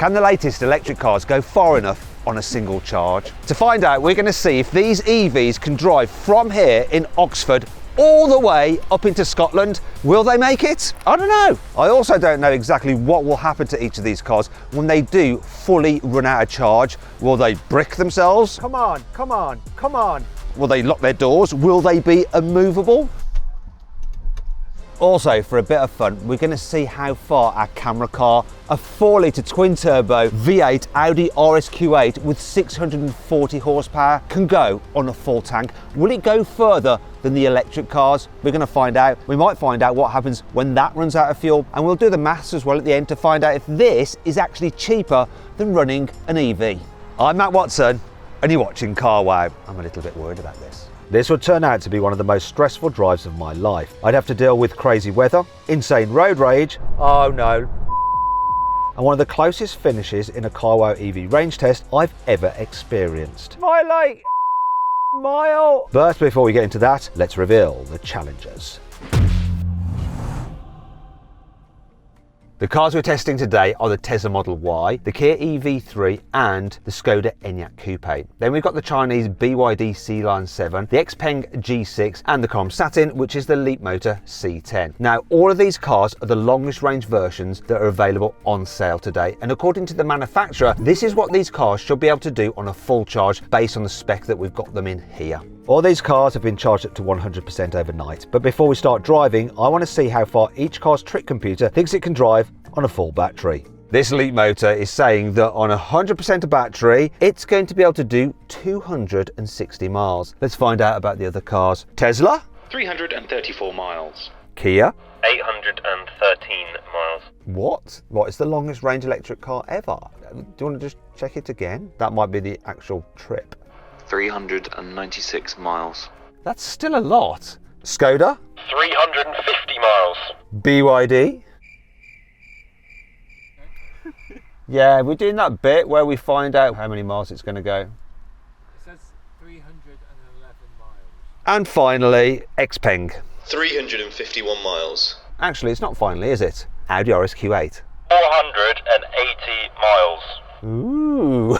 Can the latest electric cars go far enough on a single charge? To find out, we're going to see if these EVs can drive from here in Oxford all the way up into Scotland. Will they make it? I don't know. I also don't know exactly what will happen to each of these cars when they do fully run out of charge. Will they brick themselves? Come on, come on, come on. Will they lock their doors? Will they be immovable? Also, for a bit of fun, we're going to see how far our camera car, a 4-litre twin-turbo V8 Audi RS-Q8 with 640 horsepower, can go on a full tank. Will it go further than the electric cars? We're going to find out. We might find out what happens when that runs out of fuel, and we'll do the maths as well at the end to find out if this is actually cheaper than running an EV. I'm Matt Watson, and you're watching CarWow. I'm a little bit worried about this. This would turn out to be one of the most stressful drives of my life. I'd have to deal with crazy weather, insane road rage, oh no, and one of the closest finishes in a CarWow EV range test I've ever experienced. My like mile. But before we get into that, let's reveal the challengers. The cars we're testing today are the Tesla Model Y, the Kia EV3 and the Skoda Enyaq Coupe. Then we've got the Chinese BYD Sealion 7, the Xpeng G6 and the Chrome Satin, which is the Leapmotor C10. Now all of these cars are the longest range versions that are available on sale today, and according to the manufacturer, this is what these cars should be able to do on a full charge based on the spec that we've got them in here. All these cars have been charged up to 100% overnight, but before we start driving, I want to see how far each car's trick computer thinks it can drive on a full battery. This Leapmotor is saying that on 100% of battery, it's going to be able to do 260 miles. Let's find out about the other cars. Tesla? 334 miles. Kia? 813 miles. What? What is the longest range electric car ever? Do you want to just check it again? That might be the actual trip. 396 miles. That's still a lot. Skoda? 350 miles. BYD? Yeah, we're doing that bit where we find out how many miles it's going to go. It says 311 miles. And finally, Xpeng. 351 miles. Actually, it's not finally, is it? Audi RS-Q8. 480 miles. Ooh.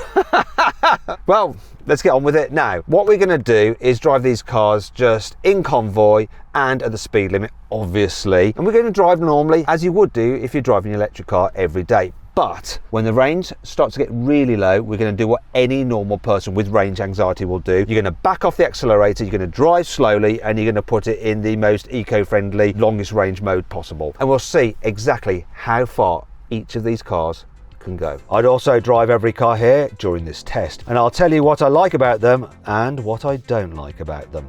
Well, let's get on with it now. What we're going to do is drive these cars just in convoy and at the speed limit, obviously. And we're going to drive normally, as you would do if you're driving an electric car every day. But when the range starts to get really low, we're going to do what any normal person with range anxiety will do. You're going to back off the accelerator, you're going to drive slowly, and you're going to put it in the most eco-friendly, longest range mode possible. And we'll see exactly how far each of these cars can go. I'd also drive every car here during this test, and I'll tell you what I like about them and what I don't like about them.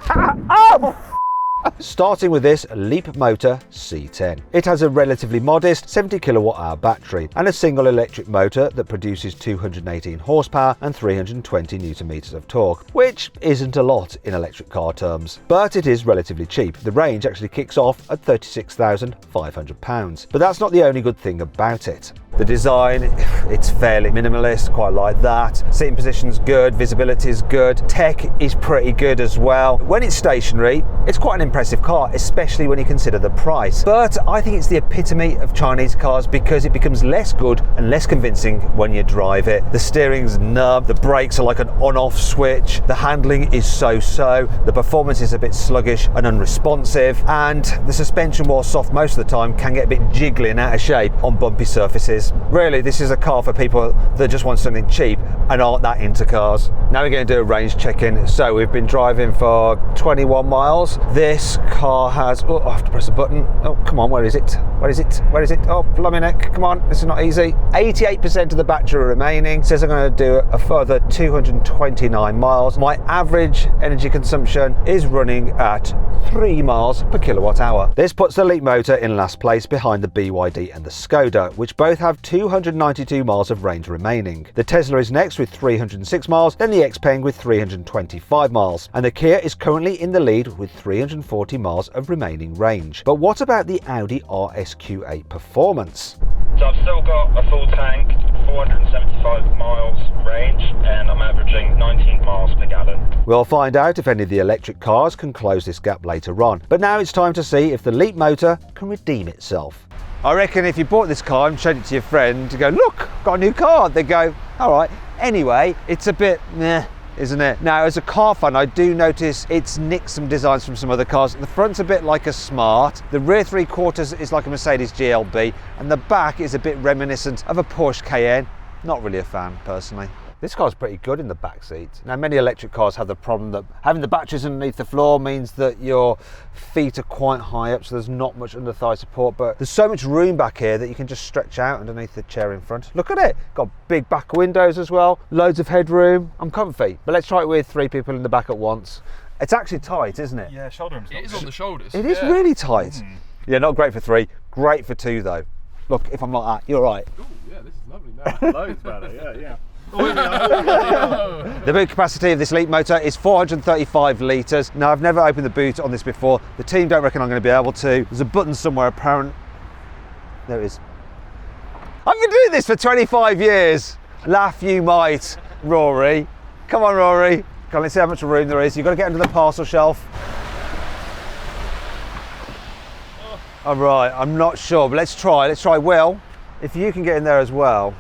Starting with this Leapmotor C10. It has a relatively modest 70 kilowatt hour battery and a single electric motor that produces 218 horsepower and 320 newton meters of torque, which isn't a lot in electric car terms, but it is relatively cheap. The range actually kicks off at £36,500, but that's not the only good thing about it. The design, it's fairly minimalist, quite like that. Seating position's good, visibility is good, tech is pretty good as well. When it's stationary, it's quite an impressive car, especially when you consider the price. But I think it's the epitome of Chinese cars because it becomes less good and less convincing when you drive it. The steering's numb, the brakes are like an on-off switch, the handling is so-so, the performance is a bit sluggish and unresponsive, and the suspension, while soft most of the time, can get a bit jiggly and out of shape on bumpy surfaces. Really, this is a car for people that just want something cheap and aren't that into cars. Now we're going to do a range check-in. So we've been driving for 21 miles. This car has, oh, I have to press a button. Oh, come on, where is it? Where is it? Where is it? Oh, blimey neck, come on, this is not easy. 88% of the battery remaining. Says I'm going to do a further 229 miles. My average energy consumption is running at 3 miles per kilowatt hour. This puts the Leapmotor in last place behind the BYD and the Skoda, which both have 292 miles of range remaining. The Tesla is next with 306 miles, then the Xpeng with 325 miles, and the Kia is currently in the lead with 340 miles of remaining range. But what about the Audi RS-Q8 performance? So I've still got a full tank, 475 miles range, and I'm averaging 19 miles per gallon. We'll find out if any of the electric cars can close this gap later on. But now it's time to see if the Leapmotor can redeem itself. I reckon if you bought this car and showed it to your friend to go, look, got a new car, they'd go, all right. Anyway, it's a bit meh, isn't it? Now, as a car fan, I do notice it's nicked some designs from some other cars. The front's a bit like a Smart, the rear 3/4 is like a Mercedes GLB, and the back is a bit reminiscent of a Porsche Cayenne. Not really a fan, personally. This car's pretty good in the back seat. Now, many electric cars have the problem that having the batteries underneath the floor means that your feet are quite high up, so there's not much under thigh support, but there's so much room back here that you can just stretch out underneath the chair in front. Look at it, got big back windows as well, loads of headroom. I'm comfy, but let's try it with 3 people in the back at once. It's actually tight, isn't it? Yeah, shoulder room's It is on the shoulders. It is really tight. Yeah, not great for 3, great for 2 though. Look, if I'm like that, you're right. Ooh, yeah, this is lovely now. Loads better, yeah. The boot capacity of this Leapmotor is 435 litres. Now, I've never opened the boot on this before. The team don't reckon I'm going to be able to. There's a button somewhere apparent. There it is. I've been doing this for 25 years. Laugh you might, Rory. Come on, Rory. Come on, let's see how much room there is. You've got to get under the parcel shelf. All right, I'm not sure, but let's try. Let's try. Will, if you can get in there as well.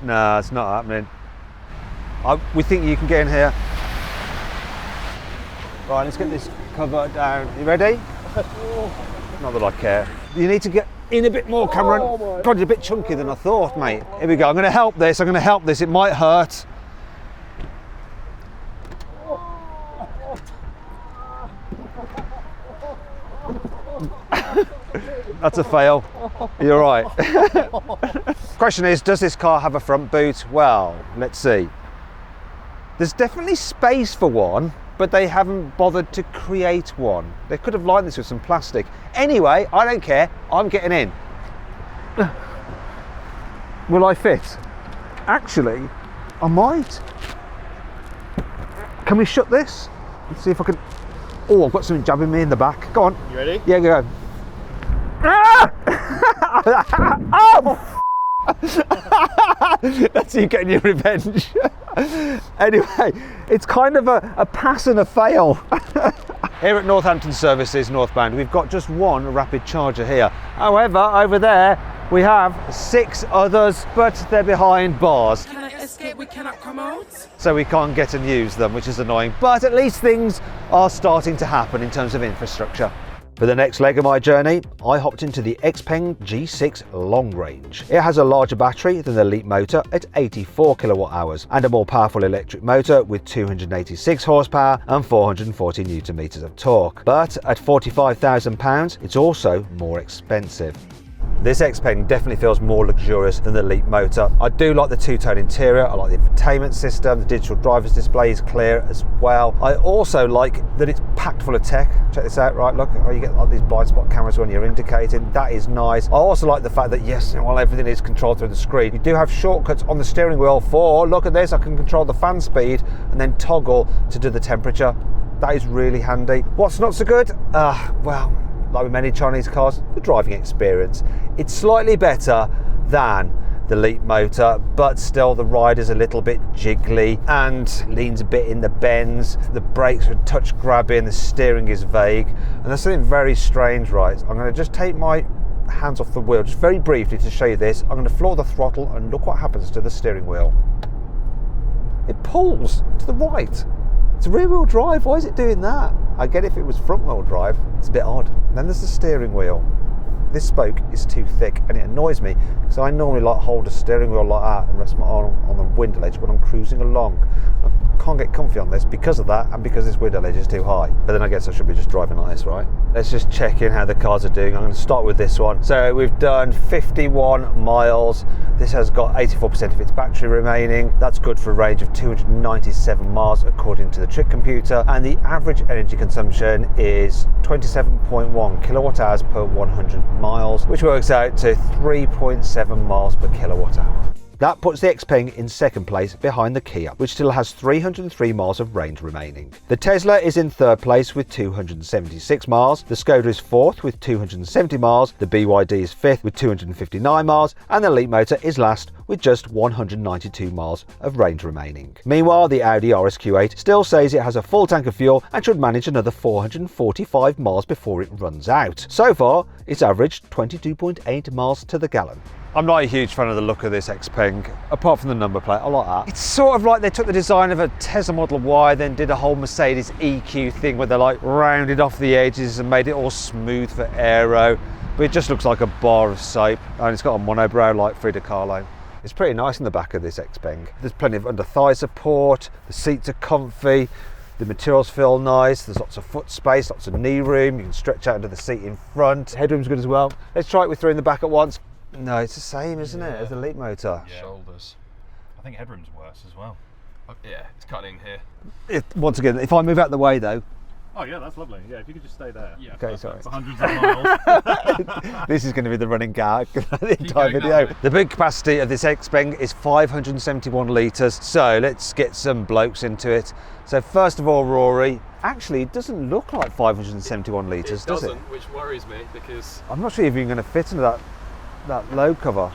No, it's not happening. We think you can get in here. Right, let's get this cover down. You ready? Not that I care. You need to get in a bit more, Cameron. God, you're a bit chunky than I thought, mate. Here we go. I'm going to help this. It might hurt. That's a fail. You're right. Question is, does this car have a front boot? Well, let's see. There's definitely space for one, but they haven't bothered to create one. They could have lined this with some plastic. Anyway, I don't care. I'm getting in. Will I fit? Actually, I might. Can we shut this? Let's see if I can. Oh, I've got something jabbing me in the back. Go on. You ready? Yeah, go. Ah! Oh! That's you getting your revenge. Anyway, it's kind of a pass and a fail. Here at Northampton Services northbound, we've got just one rapid charger here. However, over there we have 6 others, but they're behind bars. Can I escape? We cannot come out. So we can't get and use them, which is annoying. But at least things are starting to happen in terms of infrastructure. For the next leg of my journey, I hopped into the Xpeng G6 long range. It has a larger battery than the Leapmotor at 84 kilowatt hours and a more powerful electric motor with 286 horsepower and 440 newton meters of torque. But at £45,000, it's also more expensive. This Xpeng definitely feels more luxurious than the Leapmotor. I do like the two-tone interior, I like the infotainment system, the digital driver's display is clear as well. I also like that it's packed full of tech. Check this out, right, look, you get like these blind spot cameras when you're indicating, that is nice. I also like the fact that yes, while everything is controlled through the screen, you do have shortcuts on the steering wheel for, look at this, I can control the fan speed and then toggle to do the temperature. That is really handy. What's not so good? Well, like with many Chinese cars, the driving experience. It's slightly better than the Leapmotor, but still the ride is a little bit jiggly and leans a bit in the bends. The brakes are touch grabby and the steering is vague. And there's something very strange, right? I'm going to just take my hands off the wheel, just very briefly to show you this. I'm going to floor the throttle and look what happens to the steering wheel. It pulls to the right. It's rear wheel drive, why is it doing that? I get if it was front wheel drive, it's a bit odd. And then there's the steering wheel. This spoke is too thick and it annoys me because I normally like hold a steering wheel like that and rest my arm on the window ledge when I'm cruising along. I can't get comfy on this because of that and because this window ledge is too high. But then I guess I should be just driving like this, right? Let's just check in how the cars are doing. I'm going to start with this one. So we've done 51 miles. This has got 84% of its battery remaining. That's good for a range of 297 miles according to the trick computer. And the average energy consumption is 27.1 kilowatt hours per 100 miles, which works out to 3.7 miles per kilowatt hour. That puts the Xpeng in second place behind the Kia, which still has 303 miles of range remaining. The Tesla is in third place with 276 miles, the Skoda is fourth with 270 miles, the BYD is fifth with 259 miles, and the Leapmotor is last with just 192 miles of range remaining. Meanwhile, the Audi RS Q8 still says it has a full tank of fuel and should manage another 445 miles before it runs out. So far, it's averaged 22.8 miles to the gallon. I'm not a huge fan of the look of this Xpeng, apart from the number plate. I like that. It's sort of like they took the design of a Tesla Model Y, then did a whole Mercedes EQ thing where they like rounded off the edges and made it all smooth for aero. But it just looks like a bar of soap, and it's got a monobrow like Frida Kahlo. It's pretty nice in the back of this Xpeng. There's plenty of under thigh support, the seats are comfy, the materials feel nice, there's lots of foot space, lots of knee room, you can stretch out into the seat in front. Headroom's good as well. Let's try it with three in the back at once. No, it's the same, isn't it, as the Leapmotor? Yeah. Shoulders. I think headroom's worse as well. Yeah, it's cutting in here. Once again, if I move out of the way though. Oh yeah, that's lovely. Yeah, if you could just stay there. Yeah. Okay, sorry. For hundreds of miles. This is going to be the running gag the entire video. The big capacity of this Xpeng is 571 litres, so let's get some blokes into it. So first of all, Rory, actually it doesn't look like 571 litres, does it? Which worries me because I'm not sure if you're going to fit into that load cover.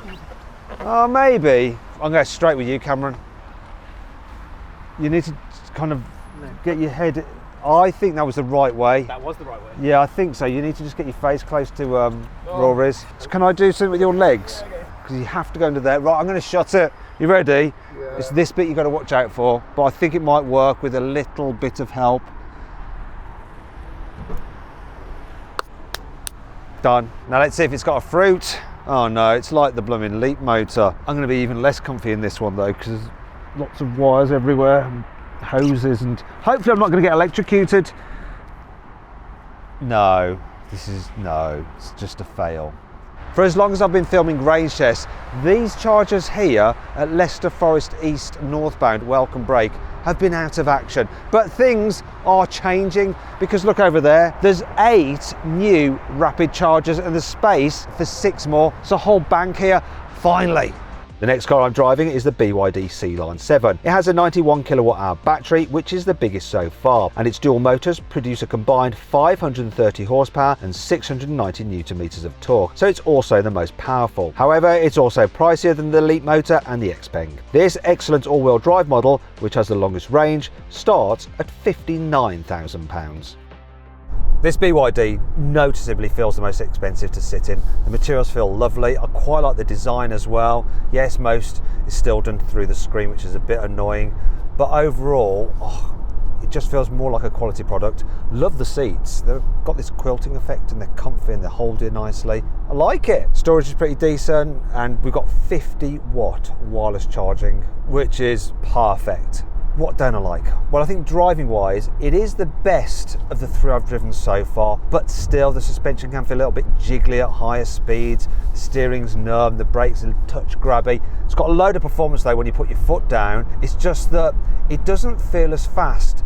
Oh, maybe. I'm going straight with you, Cameron. You need to kind of get your head. I think that was the right way. That was the right way. Yeah, I think so. You need to just get your face close to Rory's. So can I do something with your legs? Because you have to go into there. Right, I'm going to shut it. You ready? Yeah. It's this bit you've got to watch out for, but I think it might work with a little bit of help. Done. Now let's see if it's got a fruit. Oh no, it's like the blooming Leapmotor. I'm going to be even less comfy in this one though, because there's lots of wires everywhere and hoses, and hopefully I'm not going to get electrocuted. No, it's just a fail. For as long as I've been filming range tests, these chargers here at Leicester Forest East northbound Welcome Break have been out of action. But things are changing, because look over there, there's 8 new rapid chargers and there's space for 6 more. It's a whole bank here, finally. The next car I'm driving is the BYD Sealion 7. It has a 91 kilowatt hour battery, which is the biggest so far, and its dual motors produce a combined 530 horsepower and 690 newton meters of torque, so it's also the most powerful. However, it's also pricier than the Leapmotor and the Xpeng. This excellent all-wheel drive model, which has the longest range, starts at £59,000. This BYD noticeably feels the most expensive to sit in. The materials feel lovely. I quite like the design as well. Yes, most is still done through the screen, which is a bit annoying, but overall, it just feels more like a quality product. Love the seats. They've got this quilting effect and they're comfy and they hold you nicely. I like it. Storage is pretty decent, and we've got 50-watt wireless charging, which is perfect. What don't I like? Well, I think driving wise, it is the best of the 3 I've driven so far, but still the suspension can feel a little bit jiggly at higher speeds, the steering's numb, the brakes are a touch grabby. It's got a load of performance though when you put your foot down. It's just that it doesn't feel as fast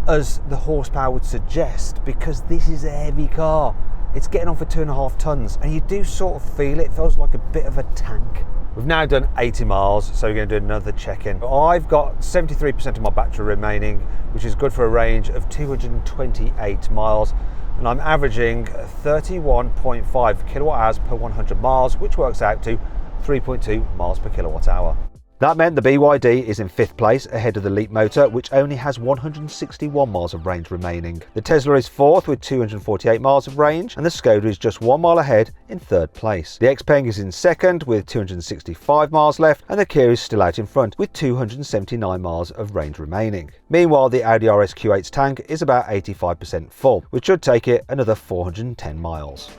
as the horsepower would suggest, because this is a heavy car. It's getting on for 2.5 tons, and you do sort of feel it. It feels like a bit of a tank. We've now done 80 miles, so we're going to do another check-in. I've got 73% of my battery remaining, which is good for a range of 228 miles, and I'm averaging 31.5 kilowatt hours per 100 miles, which works out to 3.2 miles per kilowatt hour. That meant the BYD is in 5th place, ahead of the Leapmotor, which only has 161 miles of range remaining. The Tesla is 4th with 248 miles of range, and the Skoda is just 1 mile ahead in 3rd place. The Xpeng is in 2nd with 265 miles left, and the Kia is still out in front with 279 miles of range remaining. Meanwhile, the Audi RS Q8's tank is about 85% full, which should take it another 410 miles.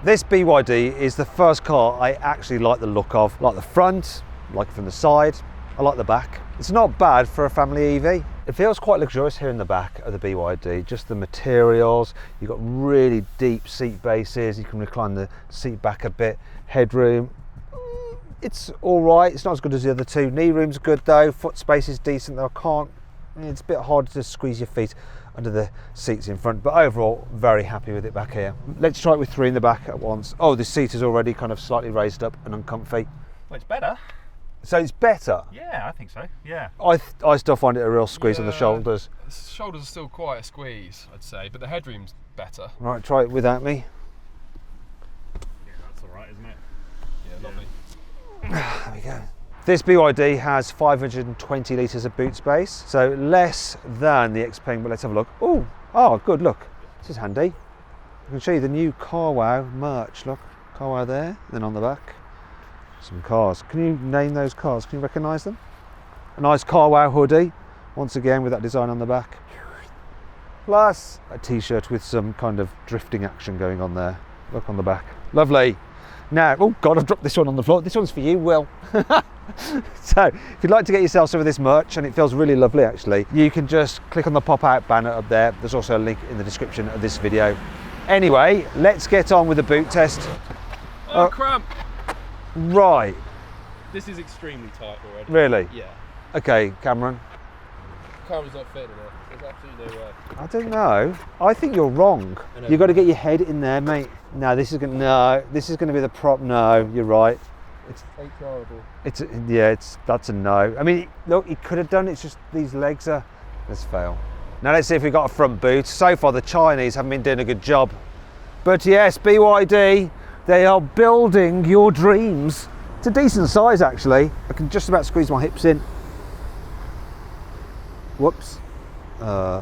This BYD is the first car I actually like the look of. Like the front, like it from the side, I like the back. It's not bad for a family EV. It feels quite luxurious here in the back of the BYD, just the materials. You've got really deep seat bases, you can recline the seat back a bit. Headroom, it's all right, it's not as good as the other two. Knee room's good though, foot space is decent though. It's a bit hard to squeeze your feet under the seats in front, but overall very happy with it back here. Let's try it with 3 in the back at once. Oh, the seat is already kind of slightly raised up and uncomfy. Well, it's better. So it's better? Yeah, I think so, yeah. I still find it a real squeeze on the shoulders. The shoulders are still quite a squeeze, I'd say, but the headroom's better. Right, try it without me. Yeah, that's all right, isn't it? Yeah, lovely. There we go. This BYD has 520 litres of boot space, so less than the Xpeng, but let's have a look. Oh, good, look. This is handy. I can show you the new carwow merch, look. Carwow there, then on the back, some cars. Can you name those cars? Can you recognise them? A nice carwow hoodie, once again with that design on the back. Plus a t-shirt with some kind of drifting action going on there. Look on the back. Lovely. Now, oh God, I've dropped this one on the floor. This one's for you, Will. So, if you'd like to get yourself some of this merch, and it feels really lovely actually, you can just click on the pop-out banner up there. There's also a link in the description of this video. Anyway, let's get on with the boot test. Oh, cramp! Right. This is extremely tight already. Really? Yeah. Okay, Cameron. The camera's not fitting in it. There's absolutely no way. I don't know. I think you're wrong. You've got to get your head in there, mate. No, this is going to be the prop. No, you're right. It's HRable. That's a no. I mean, look, he could have done it. It's just these legs are. Let's fail. Now let's see if we've got a front boot. So far, the Chinese haven't been doing a good job. But yes, BYD, they are building your dreams. It's a decent size, actually. I can just about squeeze my hips in. Whoops. I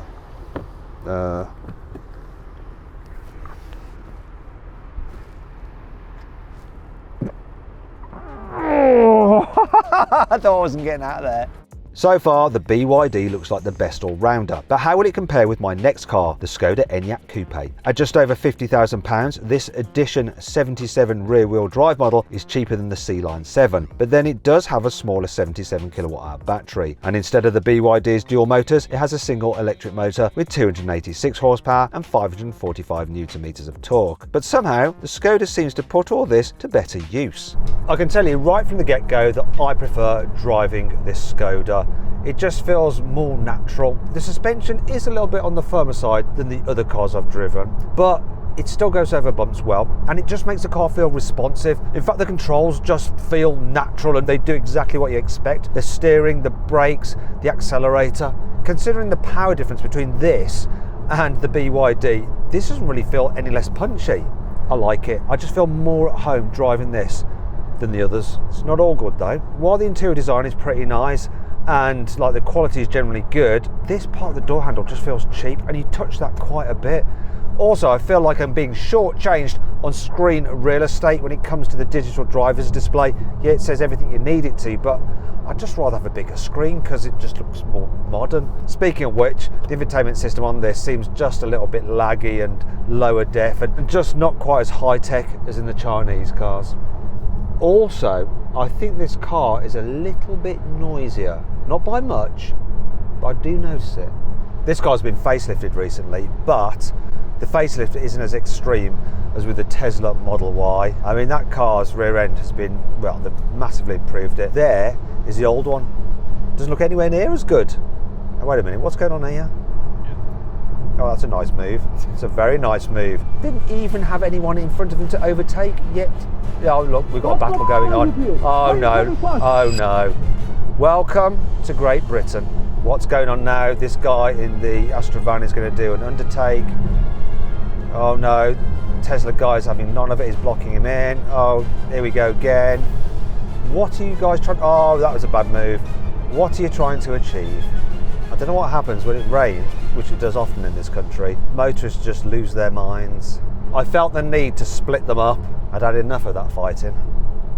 thought I wasn't getting out of there. So far, the BYD looks like the best all-rounder, but how will it compare with my next car, the Skoda Enyaq Coupe? At just over £50,000, this Edition 77 rear-wheel drive model is cheaper than the Sealion 7, but then it does have a smaller 77 kWh battery, and instead of the BYD's dual motors, it has a single electric motor with 286 horsepower and 545 Nm of torque. But somehow, the Skoda seems to put all this to better use. I can tell you right from the get-go that I prefer driving this Skoda. It just feels more natural. The suspension is a little bit on the firmer side than the other cars I've driven, but it still goes over bumps well, and it just makes the car feel responsive. In fact, the controls just feel natural and they do exactly what you expect. The steering, the brakes, the accelerator. Considering the power difference between this and the BYD, this doesn't really feel any less punchy. I like it. I just feel more at home driving this than the others. It's not all good though. While the interior design is pretty nice and like the quality is generally good, this part of the door handle just feels cheap, and you touch that quite a bit. Also, I feel like I'm being shortchanged on screen real estate when it comes to the digital driver's display. Yeah, it says everything you need it to, but I'd just rather have a bigger screen because it just looks more modern. Speaking of which, the infotainment system on this seems just a little bit laggy and lower def and just not quite as high tech as in the Chinese cars. Also, I think this car is a little bit noisier. Not by much, but I do notice it. This car's been facelifted recently, but the facelift isn't as extreme as with the Tesla Model Y. I mean, that car's rear end has been, well, they've massively improved it. There is the old one. Doesn't look anywhere near as good. Oh, wait a minute, what's going on here? Oh, that's a nice move. It's a very nice move. Didn't even have anyone in front of him to overtake yet. Oh, look, we've got a battle going on. Oh no, oh no. Welcome to Great Britain. What's going on now? This guy in the Astra van is going to do an undertake. Oh no, Tesla guy's having none of it. He's blocking him in. Oh, here we go again. What are you guys trying? Oh, that was a bad move. What are you trying to achieve? I don't know what happens when it rains, which it does often in this country. Motorists just lose their minds. I felt the need to split them up. I'd had enough of that fighting.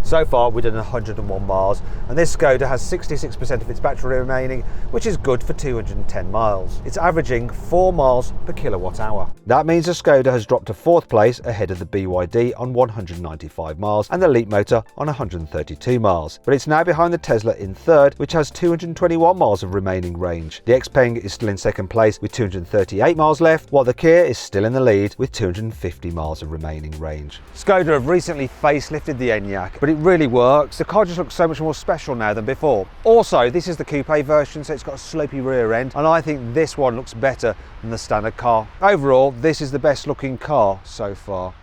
So far, we've done 101 miles, and this Skoda has 66% of its battery remaining, which is good for 210 miles. It's averaging 4 miles per kilowatt hour. That means the Skoda has dropped to 4th place ahead of the BYD on 195 miles and the Leapmotor on 132 miles. But it's now behind the Tesla in 3rd, which has 221 miles of remaining range. The Xpeng is still in 2nd place with 238 miles left, while the Kia is still in the lead with 250 miles of remaining range. Skoda have recently facelifted the Enyaq, but it really works. The car just looks so much more special now than before. Also, this is the coupe version, so it's got a slopey rear end, and I think this one looks better than the standard car. Overall, this is the best looking car so far.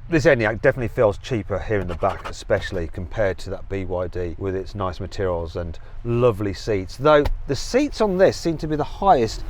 This Enyaq definitely feels cheaper here in the back, especially compared to that BYD with its nice materials and lovely seats. Though the seats on this seem to be the highest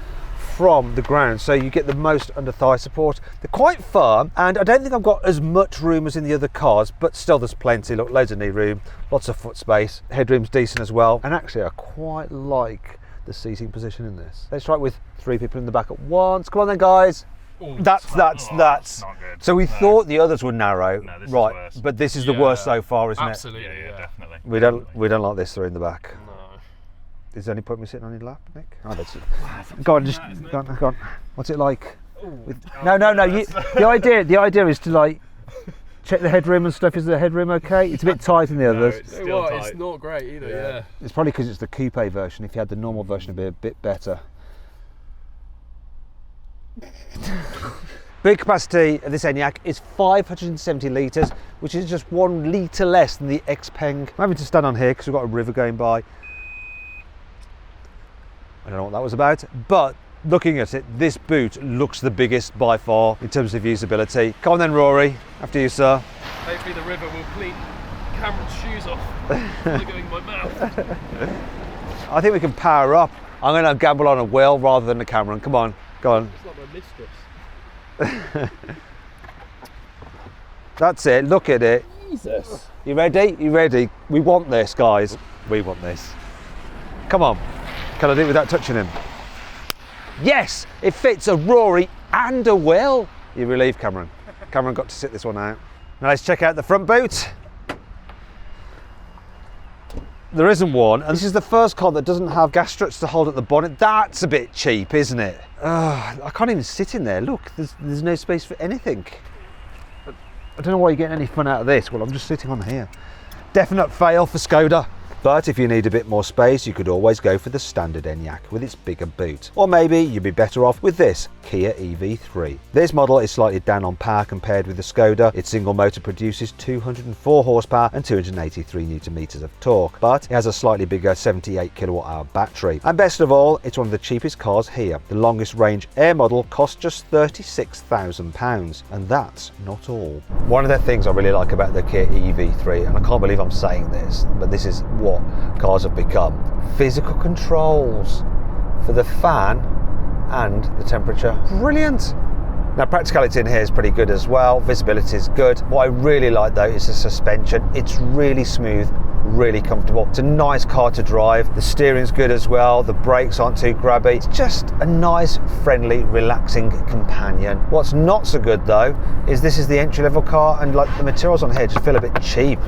from the ground, so you get the most under thigh support. They're quite firm, and I don't think I've got as much room as in the other cars, but still there's plenty. Look, loads of knee room, lots of foot space, headroom's decent as well, and actually I quite like the seating position in this. Let's try it with 3 people in the back at once. Come on then, guys. Ooh, That's not good. So we thought the others were narrow, No, this is right? worse. But this is the worst so far, isn't Absolutely, Yeah, definitely. it? We don't like this three in the back. No. Is there any point in me sitting on your lap, Nick? Oh, that's it. Go on, just go on. What's it like? No. The idea is to like check the headroom and stuff. Is the headroom okay? It's a bit tight in the others. It's still tight. It's not great either, yeah. It's probably because it's the coupe version. If you had the normal version, it'd be a bit better. Boot capacity of this Enyaq is 570 litres, which is just 1 litre less than the Xpeng. I'm having to stand on here because we've got a river going by. I don't know what that was about, but looking at it, this boot looks the biggest by far in terms of usability. Come on then, Rory, after you, sir. Hopefully the river will clean Cameron's shoes off before going in my mouth. I think we can power up. I'm going to gamble on a wheel rather than a Cameron. Come on, go on. It's like my mistress. That's it, look at it. Jesus. You ready? You ready? We want this, guys. We want this. Come on. Can I do it without touching him? Yes! It fits a Rory and a Will. You relieved, Cameron. Cameron got to sit this one out. Now let's check out the front boot. There isn't one, and this is the first car that doesn't have gas struts to hold up the bonnet. That's a bit cheap, isn't it? I can't even sit in there. Look, there's no space for anything. I don't know why you're getting any fun out of this. Well, I'm just sitting on here. Definite fail for Skoda. But if you need a bit more space, you could always go for the standard Enyaq with its bigger boot. Or maybe you'd be better off with this Kia EV3. This model is slightly down on power compared with the Skoda. Its single motor produces 204 horsepower and 283 newton meters of torque, but it has a slightly bigger 78 kilowatt hour battery. And best of all, it's one of the cheapest cars here. The longest range Air model costs just £36,000, and that's not all. One of the things I really like about the Kia EV3, and I can't believe I'm saying this, but this is what cars have become: physical controls for the fan and the temperature. Brilliant. Now practicality in here is pretty good as well. Visibility is good. What I really like though is the suspension. It's really smooth, really comfortable. It's a nice car to drive. The steering's good as well. The brakes aren't too grabby. It's just a nice, friendly, relaxing companion. What's not so good though is this is the entry-level car, and like the materials on here just feel a bit cheap.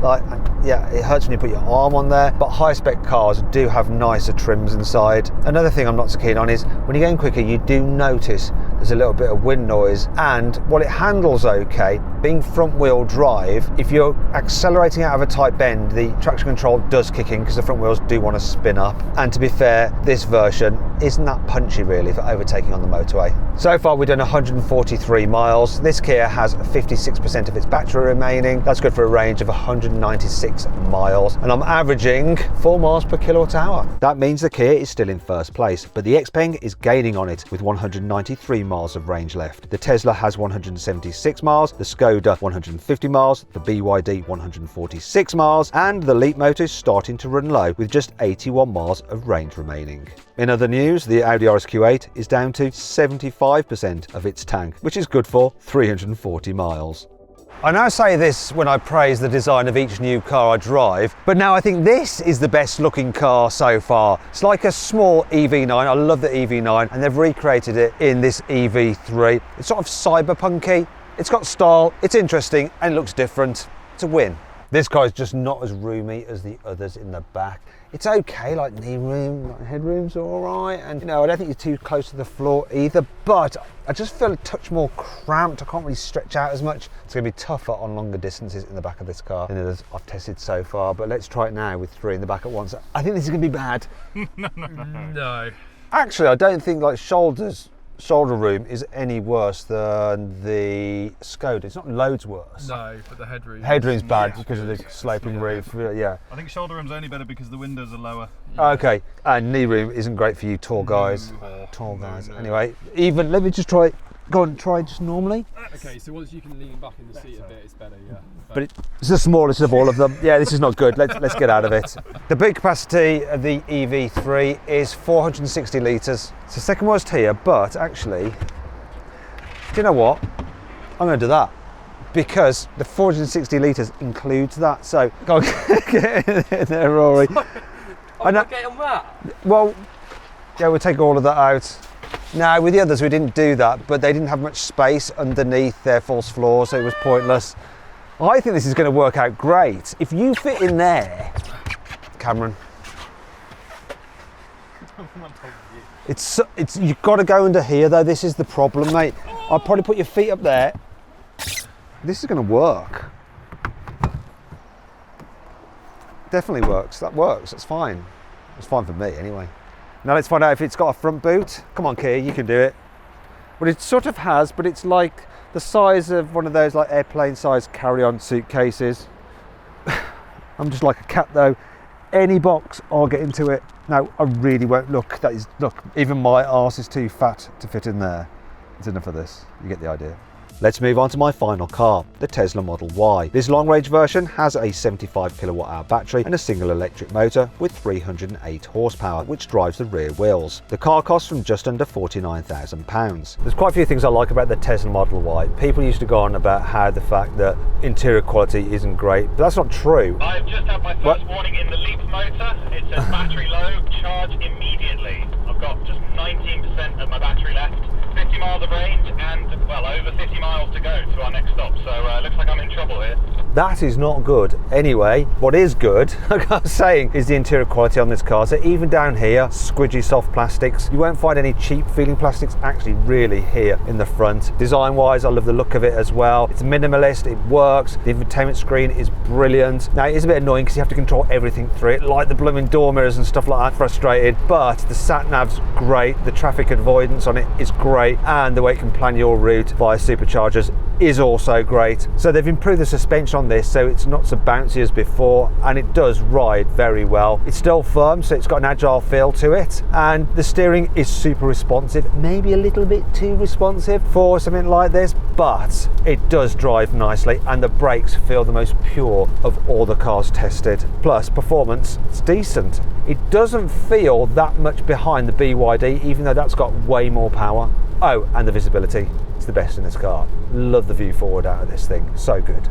Like, yeah, it hurts when you put your arm on there, but high-spec cars do have nicer trims inside. Another thing I'm not so keen on is when you're going quicker, you do notice there's a little bit of wind noise, and while it handles okay, being front-wheel drive, if you're accelerating out of a tight bend, the traction control does kick in because the front wheels do want to spin up. And to be fair, this version isn't that punchy really for overtaking on the motorway. So far we've done 143 miles. This Kia has 56% of its battery remaining. That's good for a range of 196 miles, and I'm averaging 4 miles per kilowatt hour. That means the Kia is still in first place, but the Xpeng is gaining on it with 193 miles of range left. The Tesla has 176 miles, the Skoda 150 miles, the BYD 146 miles, and the Leapmotor is starting to run low with just 81 miles of range remaining. In other news, the Audi RS-Q8 is down to 75% of its tank, which is good for 340 miles. I now say this when I praise the design of each new car I drive, but now I think this is the best looking car so far. It's like a small EV9. I love the EV9, and they've recreated it in this EV3. It's sort of cyberpunky, it's got style, it's interesting, and it looks different. It's a win. This car is just not as roomy as the others in the back. It's okay, like knee room, like headroom's all right, and you know, I don't think you're too close to the floor either, but I just feel a touch more cramped. I can't really stretch out as much. It's going to be tougher on longer distances in the back of this car than others I've tested so far, but let's try it now with 3 in the back at once. I think this is going to be bad. No. Actually, I don't think like shoulder room is any worse than the Skoda. It's not loads worse. No, but the headroom. Headroom's bad because of the sloping roof. Yeah. I think shoulder room's only better because the windows are lower. Okay, and knee room isn't great for you tall guys. Tall guys. Anyway, even let me just try Go on, try just normally. Okay, so once you can lean back in the seat a bit, it's better, yeah. But it's the smallest of all of them. Yeah, this is not good. Let's get out of it. The boot capacity of the EV3 is 460 litres. It's the second worst here, but actually, do you know what? I'm going to do that because the 460 litres includes that. So go on, get in there, Rory. I know. Get on that. Well, yeah, we'll take all of that out. Now, with the others, we didn't do that, but they didn't have much space underneath their false floor, so it was pointless. I think this is going to work out great. If you fit in there, Cameron, it's you've got to go under here though. This is the problem, mate. I'll probably put your feet up there. This is going to work. Definitely works. That works. That's fine. It's fine for me anyway. Now let's find out if it's got a front boot. Come on, Kia, you can do it. Well, it sort of has, but it's like the size of one of those like airplane-sized carry-on suitcases. I'm just like a cat though. Any box, I'll get into it. No, I really won't. Look, even my arse is too fat to fit in there. It's enough of this. You get the idea. Let's move on to my final car, the Tesla Model Y. This long-range version has a 75 kilowatt-hour battery and a single electric motor with 308 horsepower, which drives the rear wheels. The car costs from just under £49,000. There's quite a few things I like about the Tesla Model Y. People used to go on about how the fact that interior quality isn't great, but that's not true. I've just had my first warning in the Leapmotor. It says battery low, charge immediately. I've got just 19% of my battery left, 50 miles of range, and well, over 50 miles to go to our next stop, so looks like I'm in trouble here. That is not good. Anyway, what is good, like I was saying, is the interior quality on this car. So even down here, squidgy soft plastics. You won't find any cheap feeling plastics actually really here in the front. Design wise, I love the look of it as well. It's minimalist, it works. The infotainment screen is brilliant. Now it is a bit annoying because you have to control everything through it, like the blooming door mirrors and stuff like that. Frustrated, but the sat nav's great. The traffic avoidance on it is great, and the way it can plan your route via superchargers is also great. So they've improved the suspension on this, so it's not so bouncy as before, and it does ride very well. It's still firm, so it's got an agile feel to it, and the steering is super responsive, maybe a little bit too responsive for something like this, but it does drive nicely, and the brakes feel the most pure of all the cars tested. Plus performance, it's decent. It doesn't feel that much behind the BYD, even though that's got way more power. Oh, and the visibility, it's the best in this car. Love the view forward out of this thing, so good.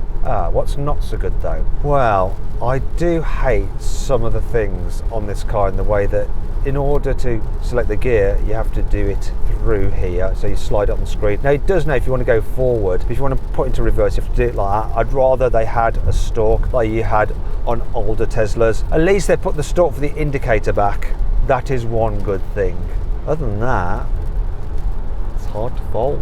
What's not so good though? Well, I do hate some of the things on this car in the way that in order to select the gear, you have to do it through here, so you slide it on the screen. Now it does know if you want to go forward, but if you want to put into reverse, you have to do it like that. I'd rather they had a stalk like you had on older Teslas. At least they put the stalk for the indicator back. That is one good thing. Other than that, it's hard to fault.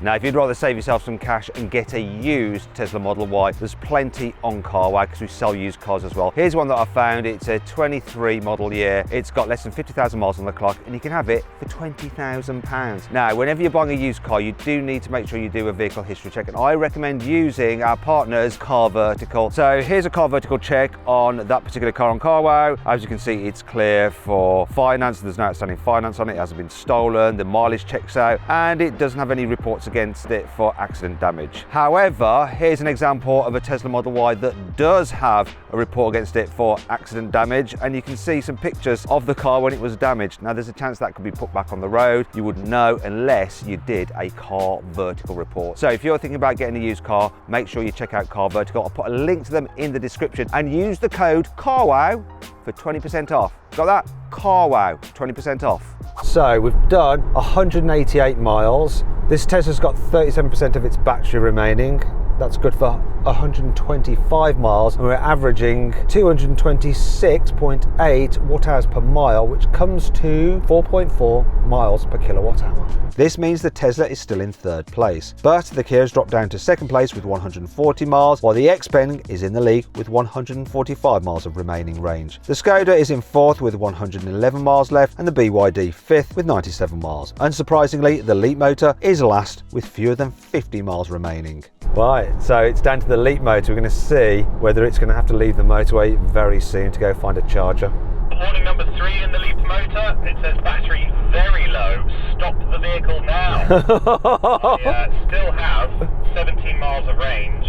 Now, if you'd rather save yourself some cash and get a used Tesla Model Y, there's plenty on Carwow because we sell used cars as well. Here's one that I found. It's a 23 model year. It's got less than 50,000 miles on the clock, and you can have it for £20,000. Now, whenever you're buying a used car, you do need to make sure you do a vehicle history check, and I recommend using our partners Car Vertical. So here's a Car Vertical check on that particular car on Carwow. As you can see, it's clear for finance. There's no outstanding finance on it. It hasn't been stolen. The mileage checks out, and it doesn't have any reports against it for accident damage. However, here's an example of a Tesla Model Y that does have a report against it for accident damage, and you can see some pictures of the car when it was damaged. Now there's a chance that could be put back on the road. You wouldn't know unless you did a Car Vertical report. So if you're thinking about getting a used car, make sure you check out Car Vertical. I'll put a link to them in the description, and use the code CARWOW for 20% off. Got that? CARWOW, 20% off. So we've done 188 miles. This Tesla's got 37% of its battery remaining. That's good for 125 miles, and we're averaging 226.8 watt hours per mile, which comes to 4.4 miles per kilowatt hour. This means the Tesla is still in third place, but the Kia has dropped down to second place with 140 miles, while the Xpeng is in the league with 145 miles of remaining range. The Skoda is in fourth with 111 miles left, and the BYD fifth with 97 miles. Unsurprisingly, the Leapmotor is last with fewer than 50 miles remaining. Right, so it's down to the Leapmotor. We're going to see whether it's going to have to leave the motorway very soon to go find a charger. Warning number 3 in the Leapmotor. Leapmotor, it says battery very low. Stop the vehicle now. I still have 17 miles of range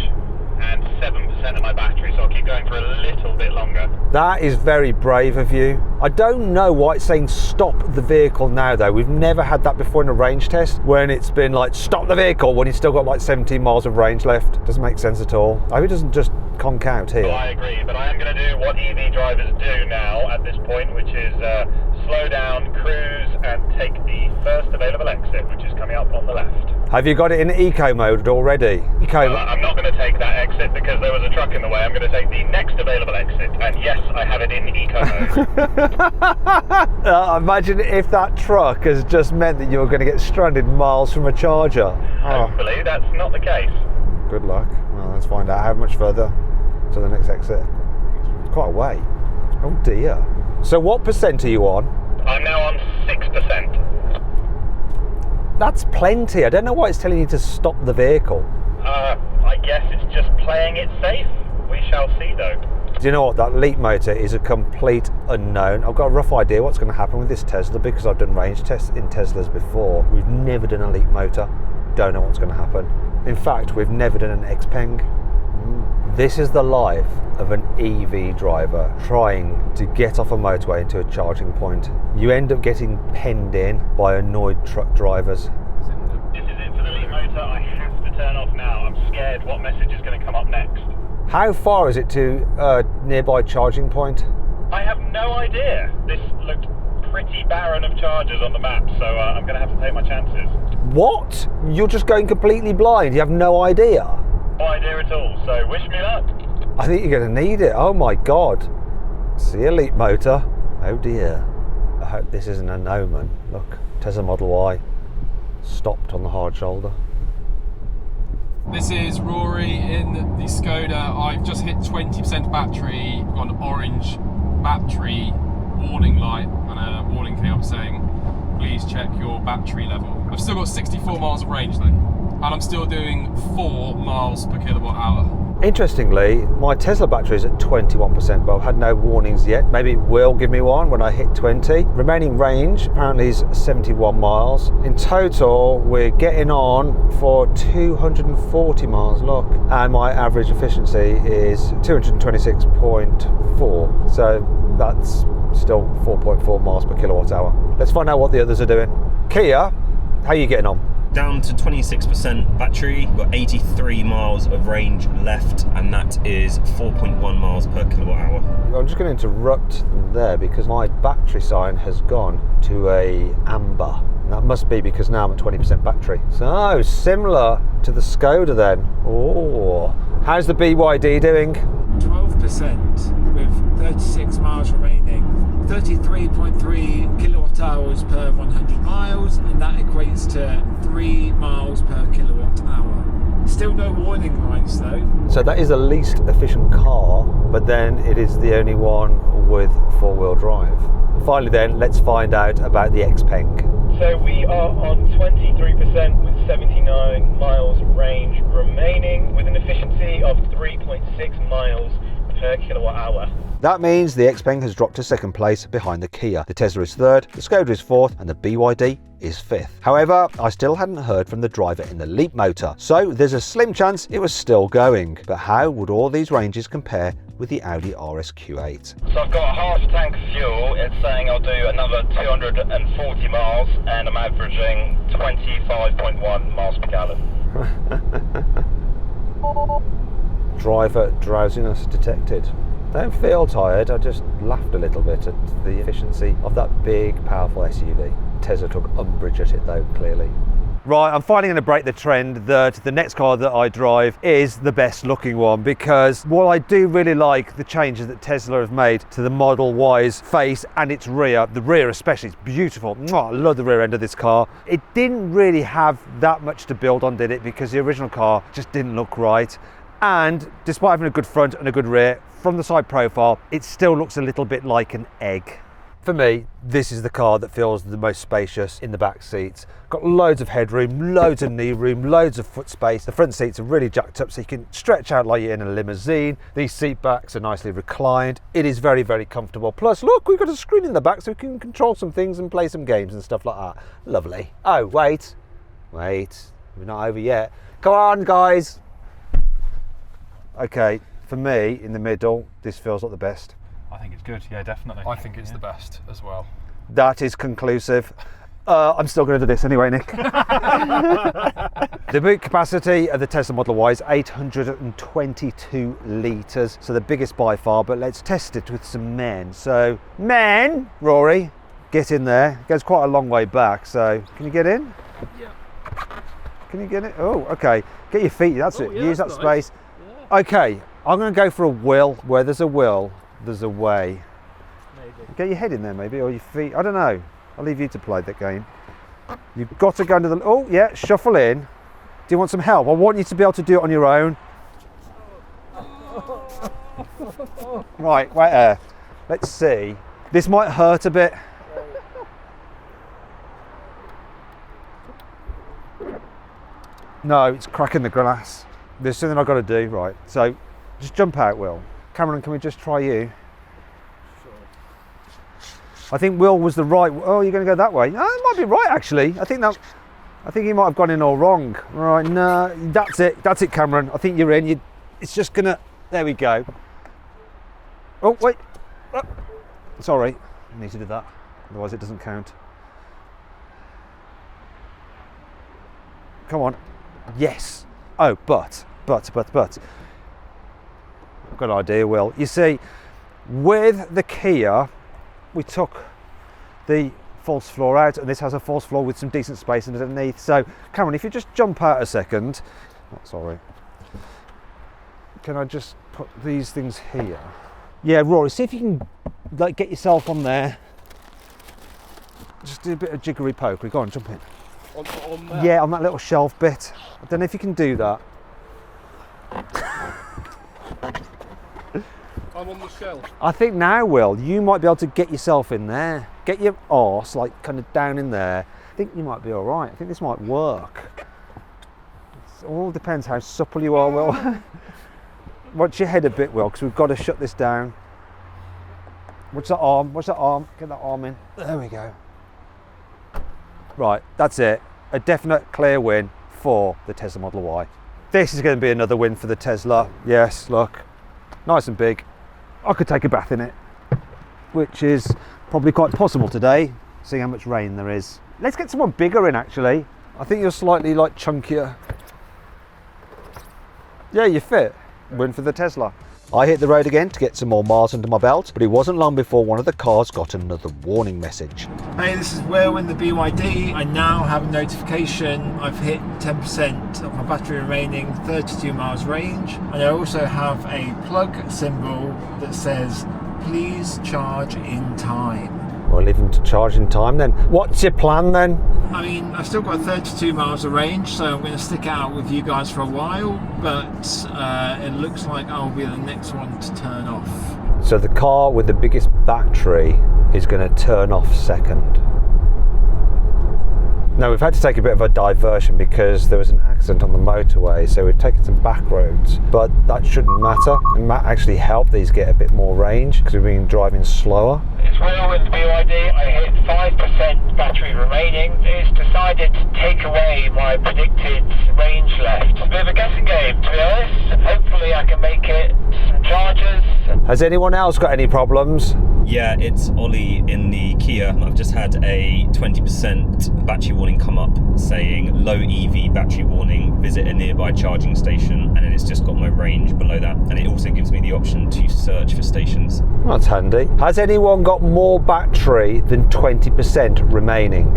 and 7% of my battery, so I'll keep going for a little bit longer. That is very brave of you. I don't know why it's saying stop the vehicle now though. We've never had that before in a range test when it's been like stop the vehicle when you've still got like 17 miles of range left. Doesn't make sense at all. I hope it doesn't just conk out here. Well, I agree, but I am going to do what EV drivers do now at this point, which is slow down, cruise, and take the first available exit, which is coming up on the left. Have you got it in eco mode already? I'm not going to take that exit because there was a truck in the way. I'm going to take the next available exit, and yes, I have it in eco mode. Imagine if that truck has just meant that you were going to get stranded miles from a charger. Hopefully that's not the case. Good luck. Well, let's find out how much further to the next exit. It's quite a way. Oh dear. So what percent are you on? I'm now on 6%. That's plenty. I don't know why it's telling you to stop the vehicle. I guess it's just playing it safe. We shall see though. Do you know what? That Leapmotor is a complete unknown. I've got a rough idea what's going to happen with this Tesla because I've done range tests in Teslas before. We've never done a Leapmotor. Don't know what's going to happen. In fact, we've never done an Xpeng. This is the life of an EV driver trying to get off a motorway into a charging point. You end up getting penned in by annoyed truck drivers. This is it for the Leapmotor. I have to turn off now. I'm scared what message is going to come up next. How far is it to a nearby charging point? I have no idea. This looked pretty barren of chargers on the map, so I'm going to have to take my chances. What? You're just going completely blind? You have no idea? No idea at all, so wish me luck. I think you're going to need it. Oh my God. See you, Leapmotor. Oh dear. I hope this isn't an omen. Look, Tesla Model Y stopped on the hard shoulder. This is Rory in the Skoda. I've just hit 20% battery. Got an orange battery warning light and a warning came up saying, please check your battery level. I've still got 64 miles of range though, and I'm still doing 4 miles per kilowatt hour. Interestingly, my Tesla battery is at 21%, but I've had no warnings yet. Maybe it will give me one when I hit 20. Remaining range apparently is 71 miles. In total, we're getting on for 240 miles, look. And my average efficiency is 226.4. So that's still 4.4 miles per kilowatt hour. Let's find out what the others are doing. Kia, how are you getting on? Down to 26% battery, got 83 miles of range left, and that is 4.1 miles per kilowatt hour. I'm just going to interrupt there because my battery sign has gone to a amber. And that must be because now I'm at 20% battery. So similar to the Skoda then. Oh, how's the BYD doing? 12% with 36 miles remaining. 33.3 kilowatt hours per 100 miles, and that equates to 3 miles per kilowatt hour. Still no warning lights though. So that is the least efficient car, but then it is the only one with 4-wheel drive. Finally then, let's find out about the Xpeng. So we are on 23% with 79 miles range remaining with an efficiency of 3.6 miles per kilowatt hour. That means the Xpeng has dropped to second place behind the Kia. The Tesla is third, the Skoda is fourth, and the BYD is fifth. However, I still hadn't heard from the driver in the Leapmotor, so there's a slim chance it was still going. But how would all these ranges compare with the Audi RS Q8? So I've got a half tank of fuel. It's saying I'll do another 240 miles, and I'm averaging 25.1 miles per gallon. Driver drowsiness detected. Don't feel tired, I just laughed a little bit at the efficiency of that big, powerful SUV. Tesla took umbrage at it though, clearly. Right, I'm finally going to break the trend that the next car that I drive is the best looking one, because while I do really like the changes that Tesla have made to the Model Y's face and its rear, the rear especially, it's beautiful. I love the rear end of this car. It didn't really have that much to build on, did it? Because the original car just didn't look right. And despite having a good front and a good rear, from the side profile, it still looks a little bit like an egg. For me, this is the car that feels the most spacious in the back seats. Got loads of headroom, loads of knee room, loads of foot space. The front seats are really jacked up so you can stretch out like you're in a limousine. These seat backs are nicely reclined. It is very, very comfortable. Plus, look, we've got a screen in the back so we can control some things and play some games and stuff like that. Lovely. Oh, wait, we're not over yet. Come on, guys. Okay, for me, in the middle, this feels like the best. I think it's good, yeah, definitely. I think it's the best as well. That is conclusive. I'm still going to do this anyway, Nick. The boot capacity of the Tesla Model Y is 822 litres, so the biggest by far, but let's test it with some men. So, men, Rory, get in there. It goes quite a long way back, so can you get in? Yeah. Can you get it? Oh, okay. Get your feet, that's it. Yeah, Use that that's space. Yeah. Okay, I'm going to go for a will. Where there's a will, there's a way. Maybe. Get your head in there maybe, or your feet, I don't know. I'll leave you to play that game. You've got to go into the, oh yeah, shuffle in. Do you want some help? I want you to be able to do it on your own. Right, wait there. Let's see. This might hurt a bit. No, it's cracking the glass. There's something I've got to do, right. So, just jump out, Will. Cameron, can we just try you? I think Will was the right. Oh, you're going to go that way. No, it might be right actually. I think he might have gone in all wrong. Right, no, that's it. That's it, Cameron. I think you're in. It's just gonna. There we go. Oh wait. Oh, sorry, I need to do that. Otherwise, it doesn't count. Come on. Yes. Oh, but. I've got an idea, Will. You see, with the Kia, we took the false floor out, and this has a false floor with some decent space underneath. So, Cameron, if you just jump out a second. Oh, sorry. Can I just put these things here? Yeah, Rory, see if you can like get yourself on there. Just do a bit of jiggery pokery. Go on, jump in. On there? Yeah, on that little shelf bit. I don't know if you can do that. I'm on the shelf. I think now, Will, you might be able to get yourself in there. Get your arse like kind of down in there. I think you might be all right. I think this might work. It all depends how supple you are, Will. Watch your head a bit, Will, because we've got to shut this down. Watch that arm. Watch that arm. Get that arm in. There we go. Right, that's it. A definite clear win for the Tesla Model Y. This is going to be another win for the Tesla. Yes, look. Nice and big. I could take a bath in it, which is probably quite possible today, seeing how much rain there is. Let's get someone bigger in, actually. I think you're slightly like chunkier. Yeah, you fit. Win for the Tesla. I hit the road again to get some more miles under my belt, but it wasn't long before one of the cars got another warning message. Hey, this is Will in the BYD. I now have a notification. I've hit 10% of my battery remaining, 32 miles range. And I also have a plug symbol that says, please charge in time. We'll leave them to charge in time then. What's your plan then? I mean, I've still got 32 miles of range, so I'm going to stick it out with you guys for a while, but it looks like I'll be the next one to turn off. So the car with the biggest battery is going to turn off second. Now we've had to take a bit of a diversion because there was an accident on the motorway, so we've taken some back roads, but that shouldn't matter. It might actually help these get a bit more range because we've been driving slower. It's Will with the BYD. I hit 5% battery remaining. It's decided to take away my predicted range left. A bit of a guessing game, to be honest. Hopefully I can make it some charges. Has anyone else got any problems? Yeah, it's Ollie in the Kia. I've just had a 20% battery warning come up saying low EV battery warning, visit a nearby charging station, and then it's just got my range below that, and it also gives me the option to search for stations. That's handy. Has anyone got more battery than 20% remaining?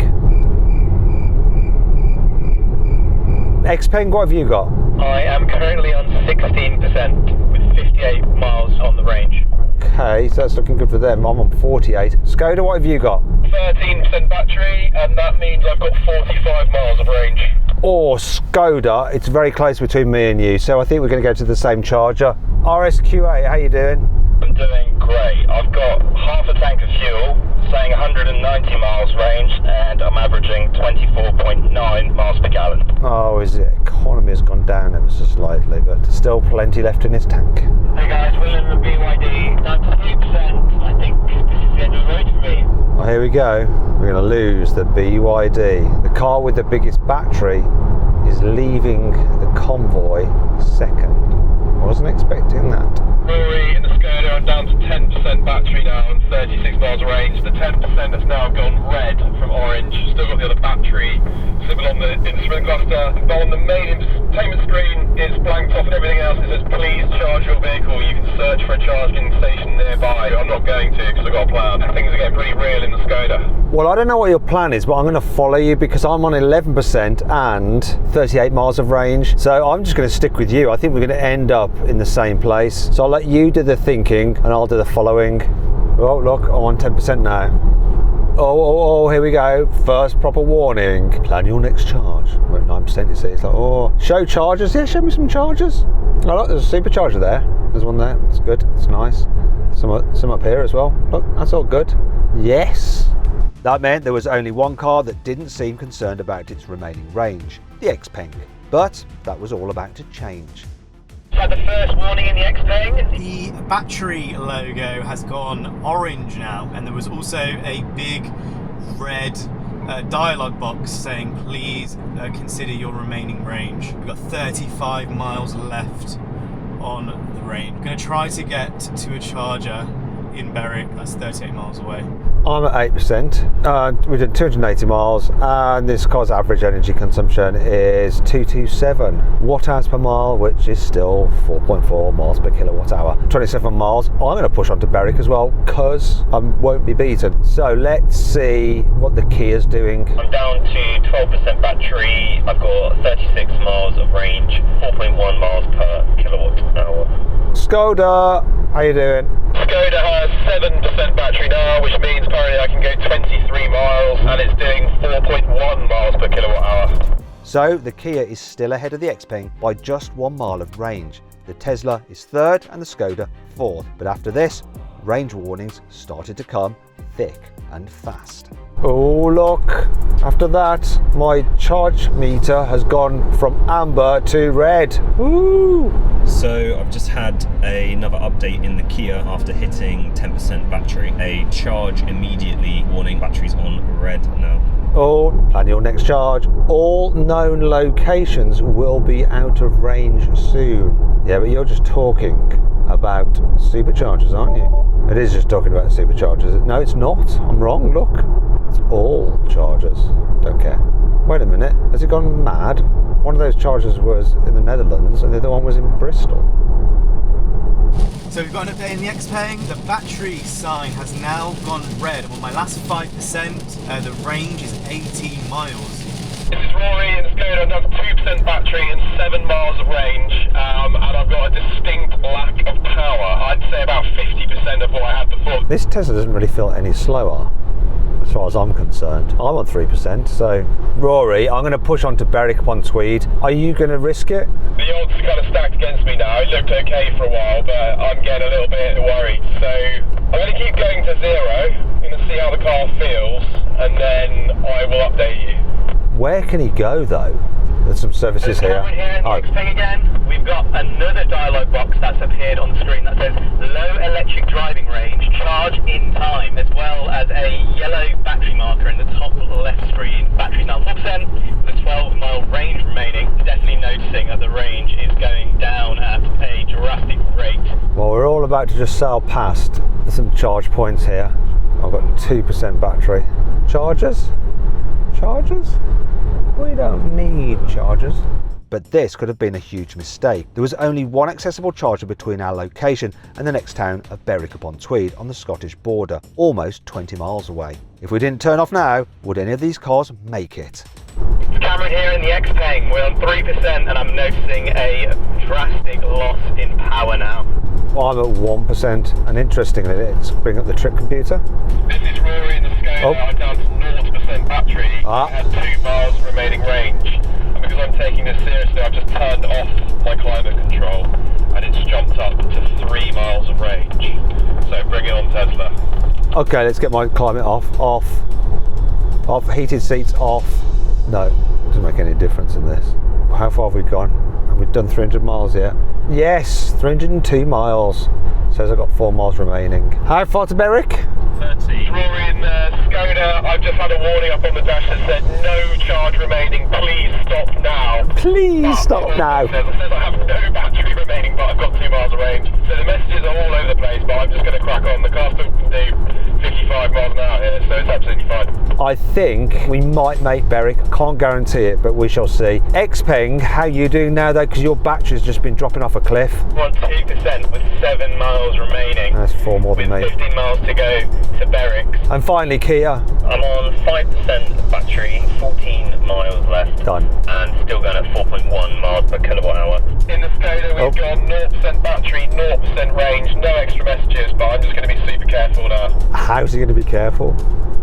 Xpeng, what have you got? I am currently on 16% with 58 miles on the range. Okay, so that's looking good for them. I'm on 48. Skoda, what have you got? 13% battery, and that means I've got 45 miles of range. Or Skoda, it's very close between me and you, so I think we're going to go to the same charger. RSQ8, how you doing? I'm doing great. I've got half a tank of fuel, so saying 190 miles range, and I'm averaging 24.9 miles per gallon. Oh, his economy has gone down ever so slightly, but still plenty left in his tank. Hey guys, Will in the BYD, 93%. I think this is the end of the road for me. Oh, here we go. We're going to lose the BYD. The car with the biggest battery is leaving the convoy second. I wasn't expecting that. Rory in the Skoda, I'm down to 10% battery now and 36 miles of range. The 10% has now gone red from orange. Still got the other battery symbol on the instrument cluster, but on the main entertainment screen it's blanked off and everything else. It says please charge your vehicle. You can search for a charging station nearby. I'm not going to because I've got a plan. Things are getting pretty real in the Skoda. Well, I don't know what your plan is, but I'm going to follow you because I'm on 11% and 38 miles of range. So I'm just going to stick with you. I think we're going to end up in the same place. So I'll let you do the thinking and I'll do the following. Oh, look, I'm on 10% now. Oh, here we go. First proper warning. Plan your next charge. We're at 9%, you see. It's like, oh, show chargers. Yeah, show me some chargers. Oh, look, there's a supercharger there. There's one there. It's good. It's nice. Some up here as well. Look, that's all good. Yes. That meant there was only one car that didn't seem concerned about its remaining range, the Xpeng. But that was all about to change. Had the first warning in the Xpeng. The battery logo has gone orange now, and there was also a big red dialogue box saying please consider your remaining range. We've got 35 miles left on the range. I'm going to try to get to a charger in Berwick, that's 38 miles away. I'm at 8%. We did 280 miles, and this car's average energy consumption is 227 watt hours per mile, which is still 4.4 miles per kilowatt hour. 27 miles. I'm going to push on to Berwick as well because I won't be beaten. So let's see what the Kia's doing. I'm down to 12% battery. I've got 36 miles of range, 4.1 miles per kilowatt hour. Skoda, how you doing? Skoda has 7% battery now, which means apparently I can go 23 miles and it's doing 4.1 miles per kilowatt hour. So the Kia is still ahead of the Xpeng by just 1 mile of range. The Tesla is third and the Skoda fourth. But after this, range warnings started to come thick and fast. Oh look, after that my charge meter has gone from amber to red. Ooh. So I've just had another update in the Kia after hitting 10% battery. A charge immediately warning batteries on red now. Oh, plan your next charge. All known locations will be out of range soon. Yeah, but you're just talking about superchargers, aren't you? It is just talking about superchargers. No, it's not. I'm wrong, look. It's all chargers. Don't care. Wait a minute, has it gone mad? One of those chargers was in the Netherlands and the other one was in Bristol. So we've got an update in the Xpeng. The battery sign has now gone red. I'm on my last 5%. The range is 18 miles. This is Rory in the Skoda. I've got 2% battery and 7 miles of range, and I've got a distinct lack of power. I'd say about 50% of what I had before. This Tesla doesn't really feel any slower, as far as I'm concerned. I'm on 3%, so Rory, I'm going to push on to Berwick upon Tweed. Are you going to risk it? The odds are kind of stacked against me now. It looked okay for a while, but I'm getting a little bit worried. So I'm going to keep going to 0. I'm going to see how the car feels, and then I will update you. Where can he go though? There's some services here. Here in the Xpeng again. We've got another dialogue box that's appeared on the screen that says low electric driving range, charge in time, as well as a yellow battery marker in the top left screen. Battery's now 4%, with a 12-mile range remaining. Definitely noticing that the range is going down at a drastic rate. Well, we're all about to just sail past some charge points here. I've got 2% battery. Chargers? Chargers? We don't need chargers. But this could have been a huge mistake. There was only one accessible charger between our location and the next town of Berwick upon Tweed on the Scottish border, almost 20 miles away. If we didn't turn off now, would any of these cars make it? It's Cameron here in the Xpeng. We're on 3% and I'm noticing a drastic loss in power now. I'm at 1%, and interestingly, let's bring up the trip computer. This is Rory in the Skoda. I'm down to 0% battery. I had 2 miles remaining range. And because I'm taking this seriously, I've just turned off my climate control and it's jumped up to 3 miles of range. So bring it on, Tesla. Okay, let's get my climate off. Heated seats off. No, doesn't make any difference in this. How far have we gone? Have we done 300 miles yet? Yes, 302 miles. Says I've got 4 miles remaining. How far to Berwick? 30. Rory in Skoda, I've just had a warning up on the dash that said no charge remaining, please stop now. Please stop now. It says I have no battery remaining, but I've got 2 miles of range. So the messages are all over the place, but I'm just going to crack on. The car still can do 55 miles an hour here, so it's absolutely fine. I think we might make Berwick. Can't guarantee it, but we shall see. Xpeng, how you doing now though? Because your battery's just been dropping off a cliff. I'm on 2% with 7 miles remaining. That's 4 more than me. With 15 miles to go to Berwick. And finally, Kia. I'm on 5% battery, 14 miles left. Done. And still going at 4.1 miles per kilowatt hour. In the Skoda, we've got 0% battery, 0% range, no extra messages, but I'm just going to be super careful now. How's he going to be careful?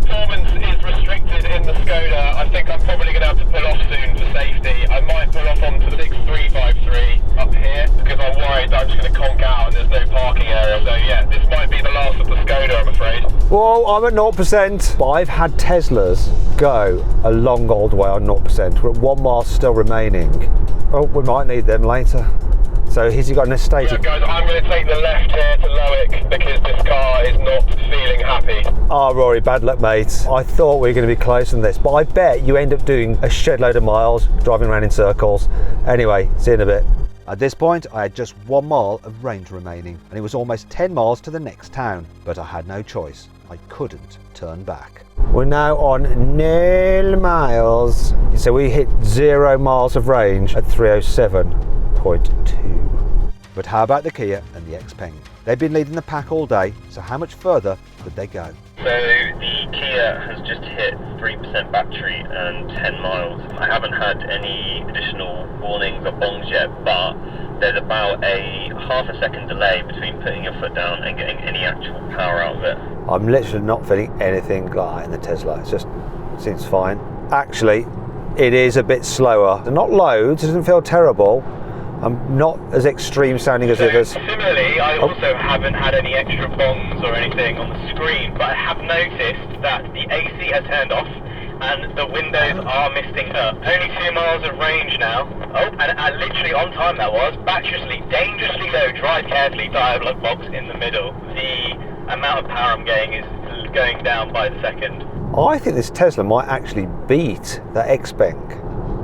Performance is restricted in the Skoda. I think I'm probably going to have to pull off soon for safety. I might pull off onto the 6353 up here because I'm worried that I'm just going to conk out and there's no parking area. So yeah, this might be the last of the Skoda, I'm afraid. Well, I'm at 0%. But I've had Teslas go a long old way on 0%. We're at 1 mile still remaining. Oh, we might need them later. So has he got an estate? Yeah, guys, I'm going to take the left here to Lowick because this car is not feeling happy. Oh, Rory, bad luck, mate. I thought we were going to be closer than this, but I bet you end up doing a shed load of miles, driving around in circles. Anyway, see you in a bit. At this point, I had just 1 mile of range remaining, and it was almost 10 miles to the next town, but I had no choice. I couldn't turn back. We're now on 0 miles. So we hit 0 miles of range at 307.2. But how about the Kia and the Xpeng? They've been leading the pack all day, so how much further could they go? So the Kia has just hit 3% battery and 10 miles. I haven't had any additional warnings or bongs yet, but there's about a half a second delay between putting your foot down and getting any actual power out of it. I'm literally not feeling anything like that in the Tesla. It just seems fine. Actually, it is a bit slower. Not loads, it doesn't feel terrible. I'm not as extreme sounding as others. Similarly, I also haven't had any extra bongs or anything on the screen, but I have noticed that the AC has turned off and the windows are misting up. Only 2 miles of range now. Oh, and literally on time that was. Battery sleep dangerously low, drive carefully, dialogue box in the middle. The amount of power I'm getting is going down by the second. I think this Tesla might actually beat the Xpeng.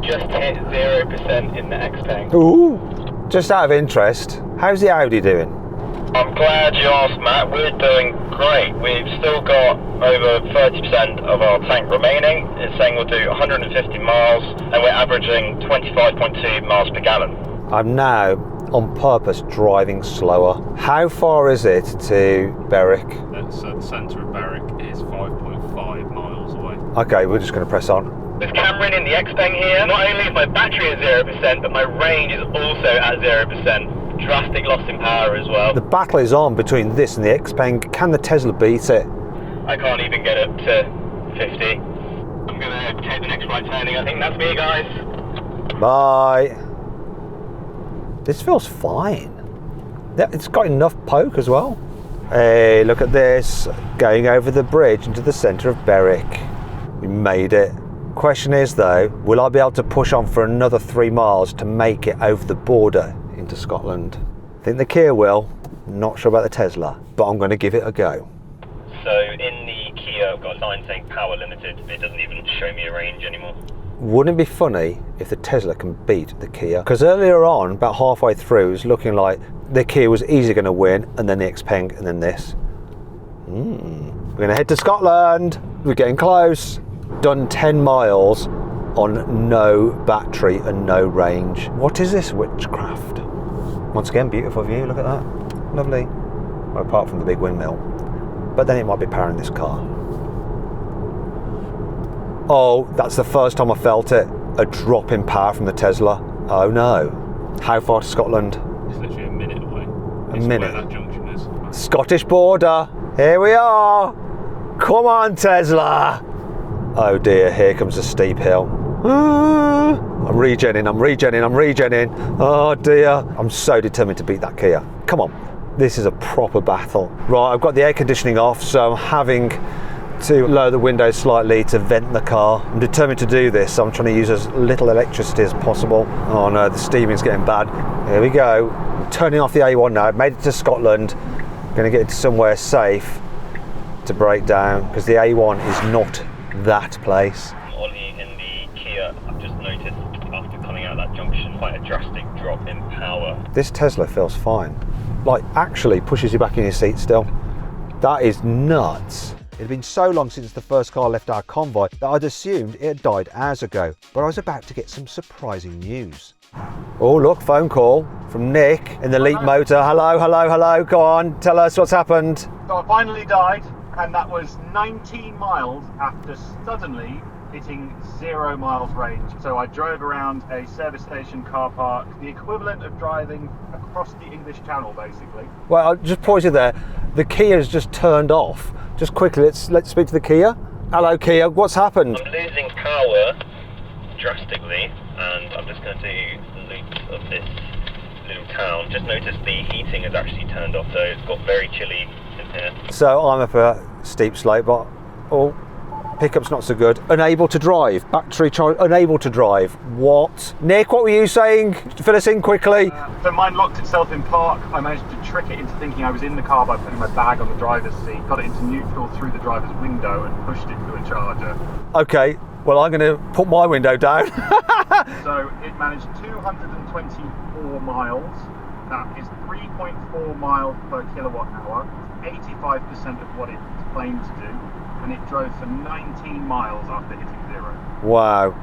Just hit 0% in the Xpeng. Ooh! Just out of interest, how's the Audi doing? I'm glad you asked, Matt. We're doing great. We've still got over 30% of our tank remaining. It's saying we'll do 150 miles and we're averaging 25.2 miles per gallon. I'm now on purpose driving slower. How far is it to Berwick? So the centre of Berwick is 5.5 miles away. Okay, we're just going to press on. With Cameron in the Xpeng here, not only is my battery at 0%, but my range is also at 0%. Drastic loss in power as well. The battle is on between this and the Xpeng. Can the Tesla beat it? I can't even get up to 50. I'm going to take the next right turning. I think that's me, guys. Bye. This feels fine. Yeah, it's got enough poke as well. Hey, look at this. Going over the bridge into the centre of Berwick. We made it. Question is though, will I be able to push on for another 3 miles to make it over the border into Scotland? I think the Kia will. Not sure about the Tesla, but I'm going to give it a go. So in the Kia, I've got a sign saying power limited. It doesn't even show me a range anymore. Wouldn't it be funny if the Tesla can beat the Kia? Because earlier on, about halfway through, it was looking like the Kia was easily going to win, and then the Xpeng, and then this. We're going to head to Scotland. We're getting close. Done 10 miles on no battery and no range. What is this witchcraft? Once again, beautiful view, look at that. Lovely. Well, apart from the big windmill. But then it might be powering this car. Oh, that's the first time I felt it. A drop in power from the Tesla. Oh no. How far to Scotland? It's literally a minute away. A minute? Where that junction is. Scottish border. Here we are. Come on, Tesla. Oh dear, here comes a steep hill. I'm regenning. Oh dear. I'm so determined to beat that Kia. Come on. This is a proper battle. Right, I've got the air conditioning off, so I'm having to lower the window slightly to vent the car. I'm determined to do this, so I'm trying to use as little electricity as possible. Oh no, the steaming's getting bad. Here we go. I'm turning off the A1 now. I've made it to Scotland. I'm going to get it to somewhere safe to break down, because the A1 is not that place. Ollie, in the Kia, I've just noticed after coming out of that junction, quite a drastic drop in power. This Tesla feels fine. Like, actually pushes you back in your seat still. That is nuts. It had been so long since the first car left our convoy that I'd assumed it had died hours ago, but I was about to get some surprising news. Oh look, phone call from Nick in the Leapmotor. Hello, hello, hello, go on, tell us what's happened. So I finally died, and that was 19 miles after suddenly hitting 0 miles range. So I drove around a service station car park, the equivalent of driving across the English Channel, basically. Well, I'll just pause you there. The Kia's just turned off. Just quickly, let's speak to the Kia. Hello Kia, what's happened? I'm losing power drastically, and I'm just going to do the loop of this little town. Just noticed the heating is actually turned off, so it's got very chilly in here. So I'm up a steep slope, but pickup's not so good. Unable to drive. Battery charge. Unable to drive. What? Nick, what were you saying? Fill us in quickly. So mine locked itself in park. I managed to trick it into thinking I was in the car by putting my bag on the driver's seat, got it into neutral through the driver's window and pushed it to a charger. Okay, well I'm going to put my window down. So it managed 224 miles. That is 3.4 miles per kilowatt hour. 85% of what it claimed to do. And it drove for 19 miles after hitting 0. Wow.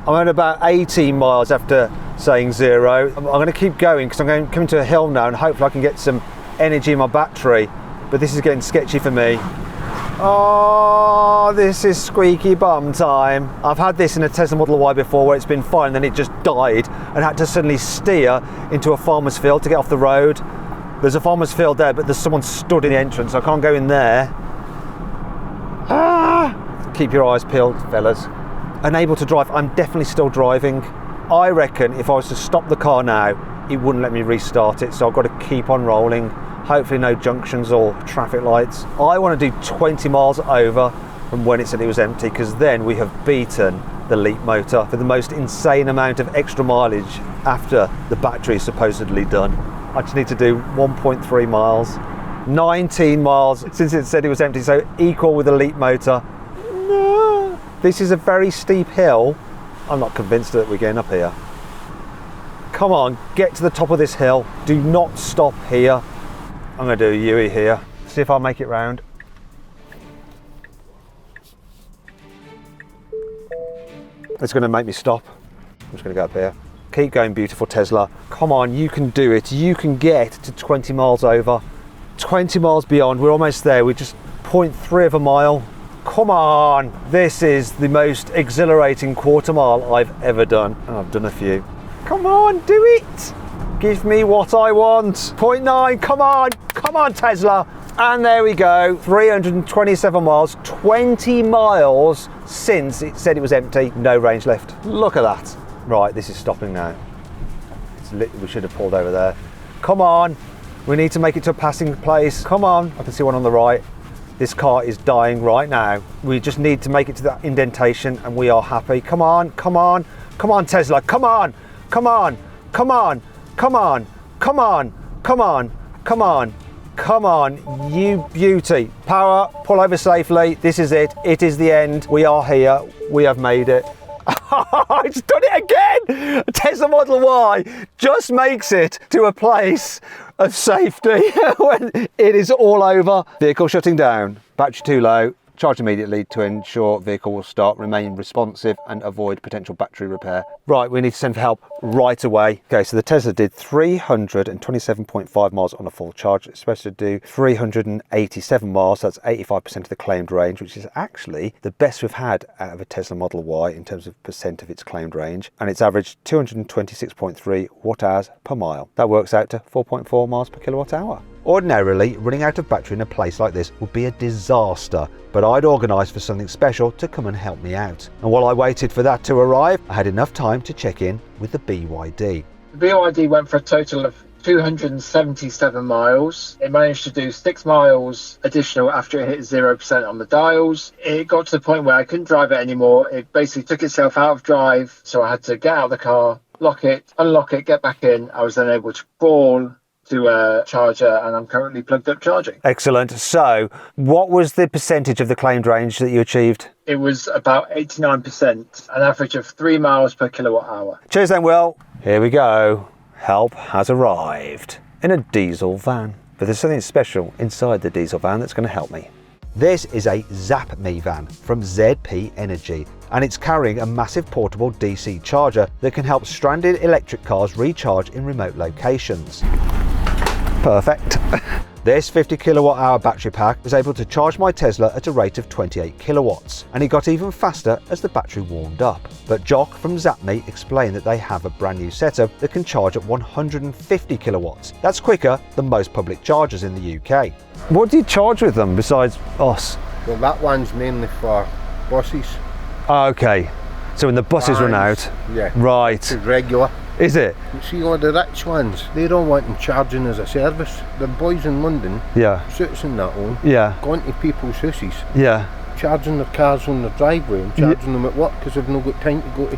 I'm at about 18 miles after saying 0. I'm going to keep going because I'm coming to a hill now, and hopefully I can get some energy in my battery. But this is getting sketchy for me. Oh, this is squeaky bum time. I've had this in a Tesla Model Y before where it's been fine and then it just died and had to suddenly steer into a farmer's field to get off the road. There's a farmer's field there, but there's someone stood in the entrance, so I can't go in there. Keep your eyes peeled, fellas. Unable to drive. I'm definitely still driving. I reckon if I was to stop the car now, it wouldn't let me restart it, so I've got to keep on rolling. Hopefully no junctions or traffic lights. I want to do 20 miles over from when it said it was empty, because then we have beaten the Leapmotor for the most insane amount of extra mileage after the battery is supposedly done. I just need to do 1.3 miles. 19 miles since it said it was empty, so equal with the Leapmotor. No. This is a very steep hill. I'm not convinced that we're getting up here. Come on, get to the top of this hill. Do not stop here. I'm going to do a U-E here. See if I'll make it round. It's going to make me stop. I'm just going to go up here. Keep going, beautiful Tesla. Come on, you can do it. You can get to 20 miles over. 20 miles beyond, we're almost there. We're just 0.3 of a mile. Come on, this is the most exhilarating quarter mile I've ever done, and I've done a few. Come on, do it. Give me what I want. 0.9, come on Tesla. And there we go, 327 miles, 20 miles since it said it was empty, no range left. Look at that. Right, this is stopping now. We should have pulled over there. Come on. We need to make it to a passing place. Come on, I can see one on the right. This car is dying right now. We just need to make it to that indentation and we are happy. Come on, come on, come on Tesla, come on, come on, come on, come on, come on, come on, come on, come on, you beauty. Power, pull over safely. This is it. It is the end. We are here. We have made it. It's done it again! A Tesla Model Y just makes it to a place of safety when it is all over. Vehicle shutting down, battery too low, charge immediately to ensure vehicle will start, remain responsive and avoid potential battery repair. Right, we need to send for help right away. Okay, so the Tesla did 327.5 miles on a full charge. It's supposed to do 387 miles, so that's 85% of the claimed range, which is actually the best we've had out of a Tesla Model Y in terms of percent of its claimed range. And it's averaged 226.3 watt hours per mile. That works out to 4.4 miles per kilowatt hour. Ordinarily, running out of battery in a place like this would be a disaster, but I'd organised for something special to come and help me out. And while I waited for that to arrive, I had enough time to check in with the BYD. The BYD went for a total of 277 miles. It managed to do 6 miles additional after it hit 0% on the dials. It got to the point where I couldn't drive it anymore. It basically took itself out of drive, so I had to get out of the car, lock it, unlock it, get back in. I was then able to crawl to a charger, and I'm currently plugged up charging. Excellent. So what was the percentage of the claimed range that you achieved? It was about 89%, an average of 3 miles per kilowatt hour. Cheers then, Will. Here we go. Help has arrived in a diesel van. But there's something special inside the diesel van that's going to help me. This is a Zap Me van from ZP Energy, and it's carrying a massive portable DC charger that can help stranded electric cars recharge in remote locations. Perfect. This 50 kilowatt hour battery pack was able to charge my Tesla at a rate of 28 kilowatts, and it got even faster as the battery warmed up. But Jock from ZapMe explained that they have a brand new setup that can charge at 150 kilowatts. That's quicker than most public chargers in the UK. What do you charge with them besides us? Well, that one's mainly for buses. Okay, so when the buses run out, yeah, right. It's regular. Is it? You see all the rich ones, they don't want them charging as a service. The boys in London, yeah, suits in that one, yeah, going to people's houses, yeah, charging their cars on their driveway and charging them at work because they've not got time to go to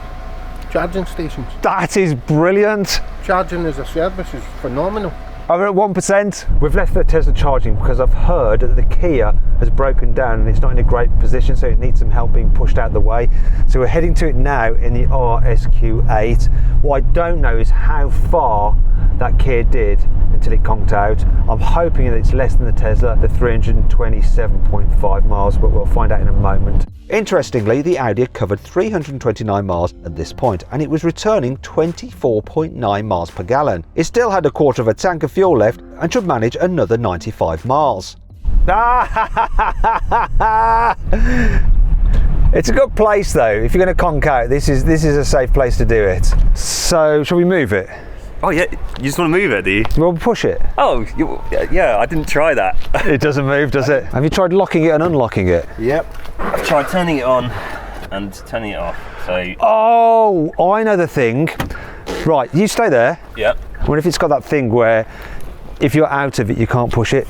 charging stations. That is brilliant. Charging as a service is phenomenal. Over at 1%. We've left the Tesla charging because I've heard that the Kia has broken down and it's not in a great position, so it needs some help being pushed out of the way. So we're heading to it now in the RSQ8. What I don't know is how far that Kia did until it conked out. I'm hoping that it's less than the Tesla, the 327.5 miles, but we'll find out in a moment. Interestingly, the Audi covered 329 miles at this point, and it was returning 24.9 miles per gallon. It still had a quarter of a tank of fuel left and should manage another 95 miles. It's a good place though. If you're going to conk out, this is a safe place to do it. So, shall we move it? Oh yeah, you just want to move it, do you? We'll push it. Oh, yeah, I didn't try that. It doesn't move, does it? Have you tried locking it and unlocking it? Yep. I've tried turning it on and turning it off, so... Oh, I know the thing. Right, you stay there. Yep. What if it's got that thing where if you're out of it, you can't push it?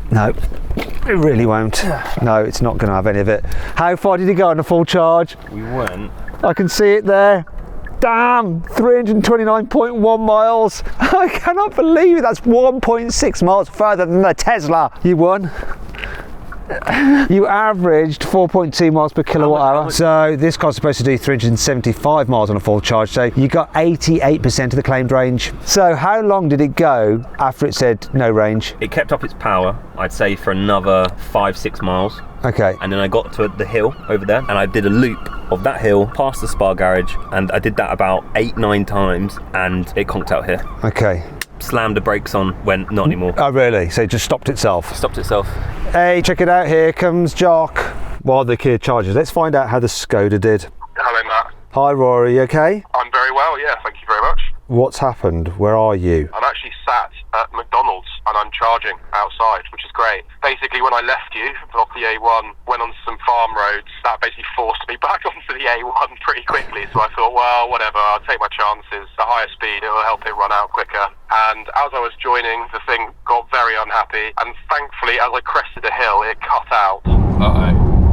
No, it really won't. No, it's not going to have any of it. How far did it go on a full charge? We weren't. I can see it there. Damn, 329.1 miles. I cannot believe it. That's 1.6 miles further than the Tesla. You won. You averaged 4.2 miles per kilowatt hour. So this car's supposed to do 375 miles on a full charge. So you got 88% of the claimed range. So how long did it go after it said no range? It kept up its power, I'd say, for another 5-6 miles. Okay. And then I got to the hill over there and I did a loop of that hill past the Spa garage, and I did that about 8-9 times and it conked out here. Okay. Slammed the brakes on, went not anymore. Oh really? So it just stopped itself? Stopped itself. Hey, check it out, here comes Jock. While the Kia charges, let's find out how the Skoda did. Hello Matt. Hi Rory, you okay? I'm very well, yeah, thank you very much. What's happened? Where are you? I'm actually sat at McDonald's and I'm charging outside, which is great. Basically, when I left you off the A1, went on some farm roads, that basically forced me back onto the A1 pretty quickly. So I thought, well, whatever, I'll take my chances. The higher speed, it'll help it run out quicker. And as I was joining, the thing got very unhappy. And thankfully, as I crested a hill, it cut out. Uh-oh.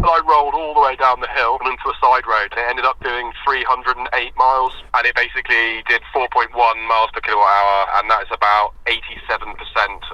I rolled all the way down the hill and into a side road. It ended up doing 308 miles, and it basically did 4.1 miles per kilowatt hour, and that is about 87%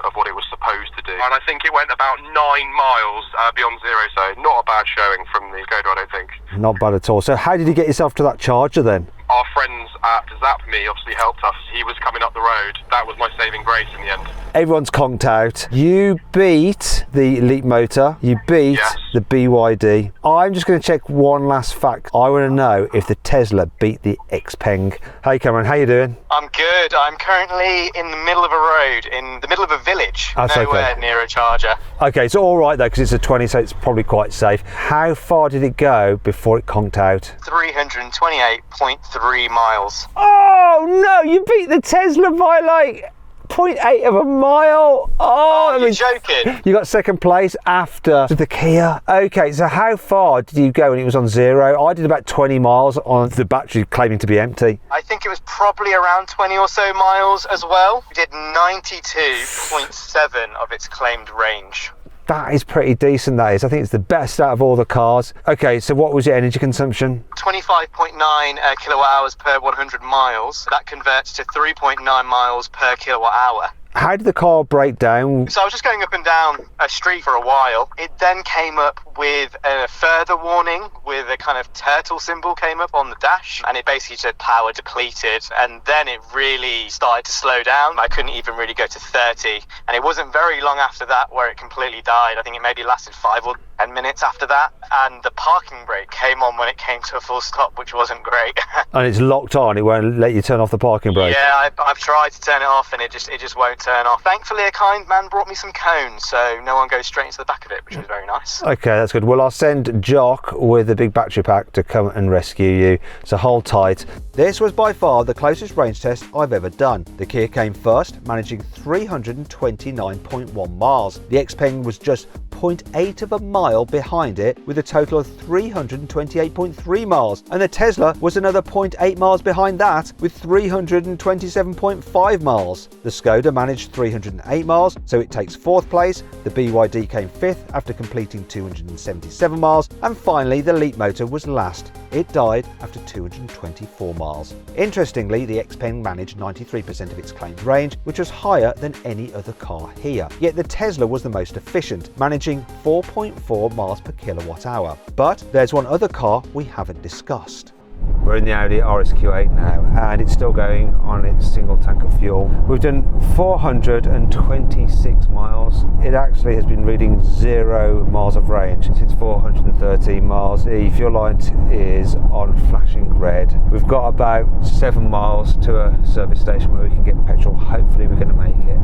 of what it was supposed to do. And I think it went about 9 miles beyond zero, so not a bad showing from the Skoda, I don't think. Not bad at all. So how did you get yourself to that charger then? Our friends at ZapMe obviously helped us. He was coming up the road. That was my saving grace in the end. Everyone's conked out. You beat the Leapmotor. You beat the BYD. I'm just going to check one last fact. I want to know if the Tesla beat the Xpeng. Hey Cameron, how you doing? I'm good. I'm currently in the middle of a road, in the middle of a village. That's nowhere near a charger. Okay, so all right though, because it's a 20, so it's probably quite safe. How far did it go before it conked out? 328.3 miles. Oh no, you beat the Tesla by like 0.8 of a mile. Oh, you're joking. You got second place after the Kia. Okay, so how far did you go when it was on 0? I did about 20 miles on the battery claiming to be empty. I think it was probably around 20 or so miles as well. We did 92.7 of its claimed range. That is pretty decent, that is. I think it's the best out of all the cars. Okay, so what was your energy consumption? 25.9 kilowatt hours per 100 miles. That converts to 3.9 miles per kilowatt hour. How did the car break down? So I was just going up and down a street for a while. It then came up with a further warning with a kind of turtle symbol came up on the dash, and it basically said power depleted, and then it really started to slow down. I couldn't even really go to 30, and it wasn't very long after that where it completely died. I think it maybe lasted 5 or 10 minutes after that, and the parking brake came on when it came to a full stop, which wasn't great. And it's locked on, it won't let you turn off the parking brake? Yeah, I've tried to turn it off and it just won't turn off. Thankfully, a kind man brought me some cones, so no one goes straight into the back of it, which was very nice. Okay, that's good. Well, I'll send Jock with the big battery pack to come and rescue you, so hold tight. This was by far the closest range test I've ever done. The Kia came first, managing 329.1 miles. The Xpeng was just 0.8 of a mile behind it with a total of 328.3 miles, and the Tesla was another 0.8 miles behind that with 327.5 miles. The Skoda managed 308 miles, so it takes 4th place. The BYD came 5th after completing 277 miles, and finally the Leapmotor was last. It died after 224 miles. Interestingly, the Xpeng managed 93% of its claimed range, which was higher than any other car here. Yet the Tesla was the most efficient, managing 4.4 miles per kilowatt hour. But there's one other car we haven't discussed. We're in the Audi RS-Q8 now, and it's still going on its single tank of fuel. We've done 426 miles. It actually has been reading 0 miles of range since 413 miles. The fuel light is on flashing red. We've got about 7 miles to a service station where we can get petrol. Hopefully we're going to make it.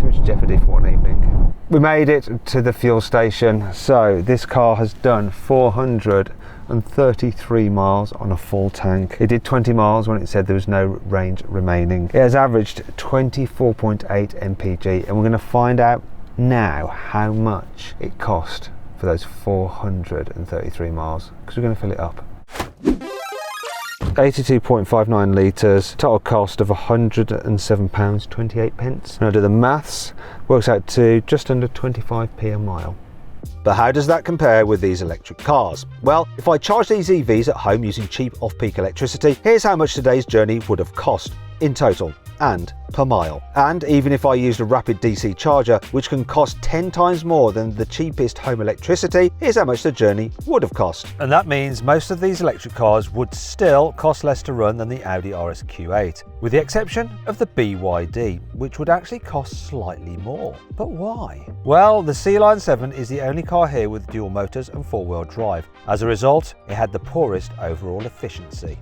Too much jeopardy for one evening. We made it to the fuel station. So this car has done 433 miles on a full tank. It did 20 miles when it said there was no range remaining. It has averaged 24.8 mpg, and we're going to find out now how much it cost for those 433 miles, because we're going to fill it up. 82.59 litres, total cost of £107.28. When I do the maths, works out to just under 25p a mile. But how does that compare with these electric cars? Well, if I charge these EVs at home using cheap off-peak electricity, here's how much today's journey would have cost in total and per mile. And even if I used a rapid DC charger, which can cost 10 times more than the cheapest home electricity, here's how much the journey would have cost. And that means most of these electric cars would still cost less to run than the Audi RS-Q8, with the exception of the BYD, which would actually cost slightly more. But why? Well, the Sealion 7 is the only car here with dual motors and 4-wheel drive. As a result, it had the poorest overall efficiency.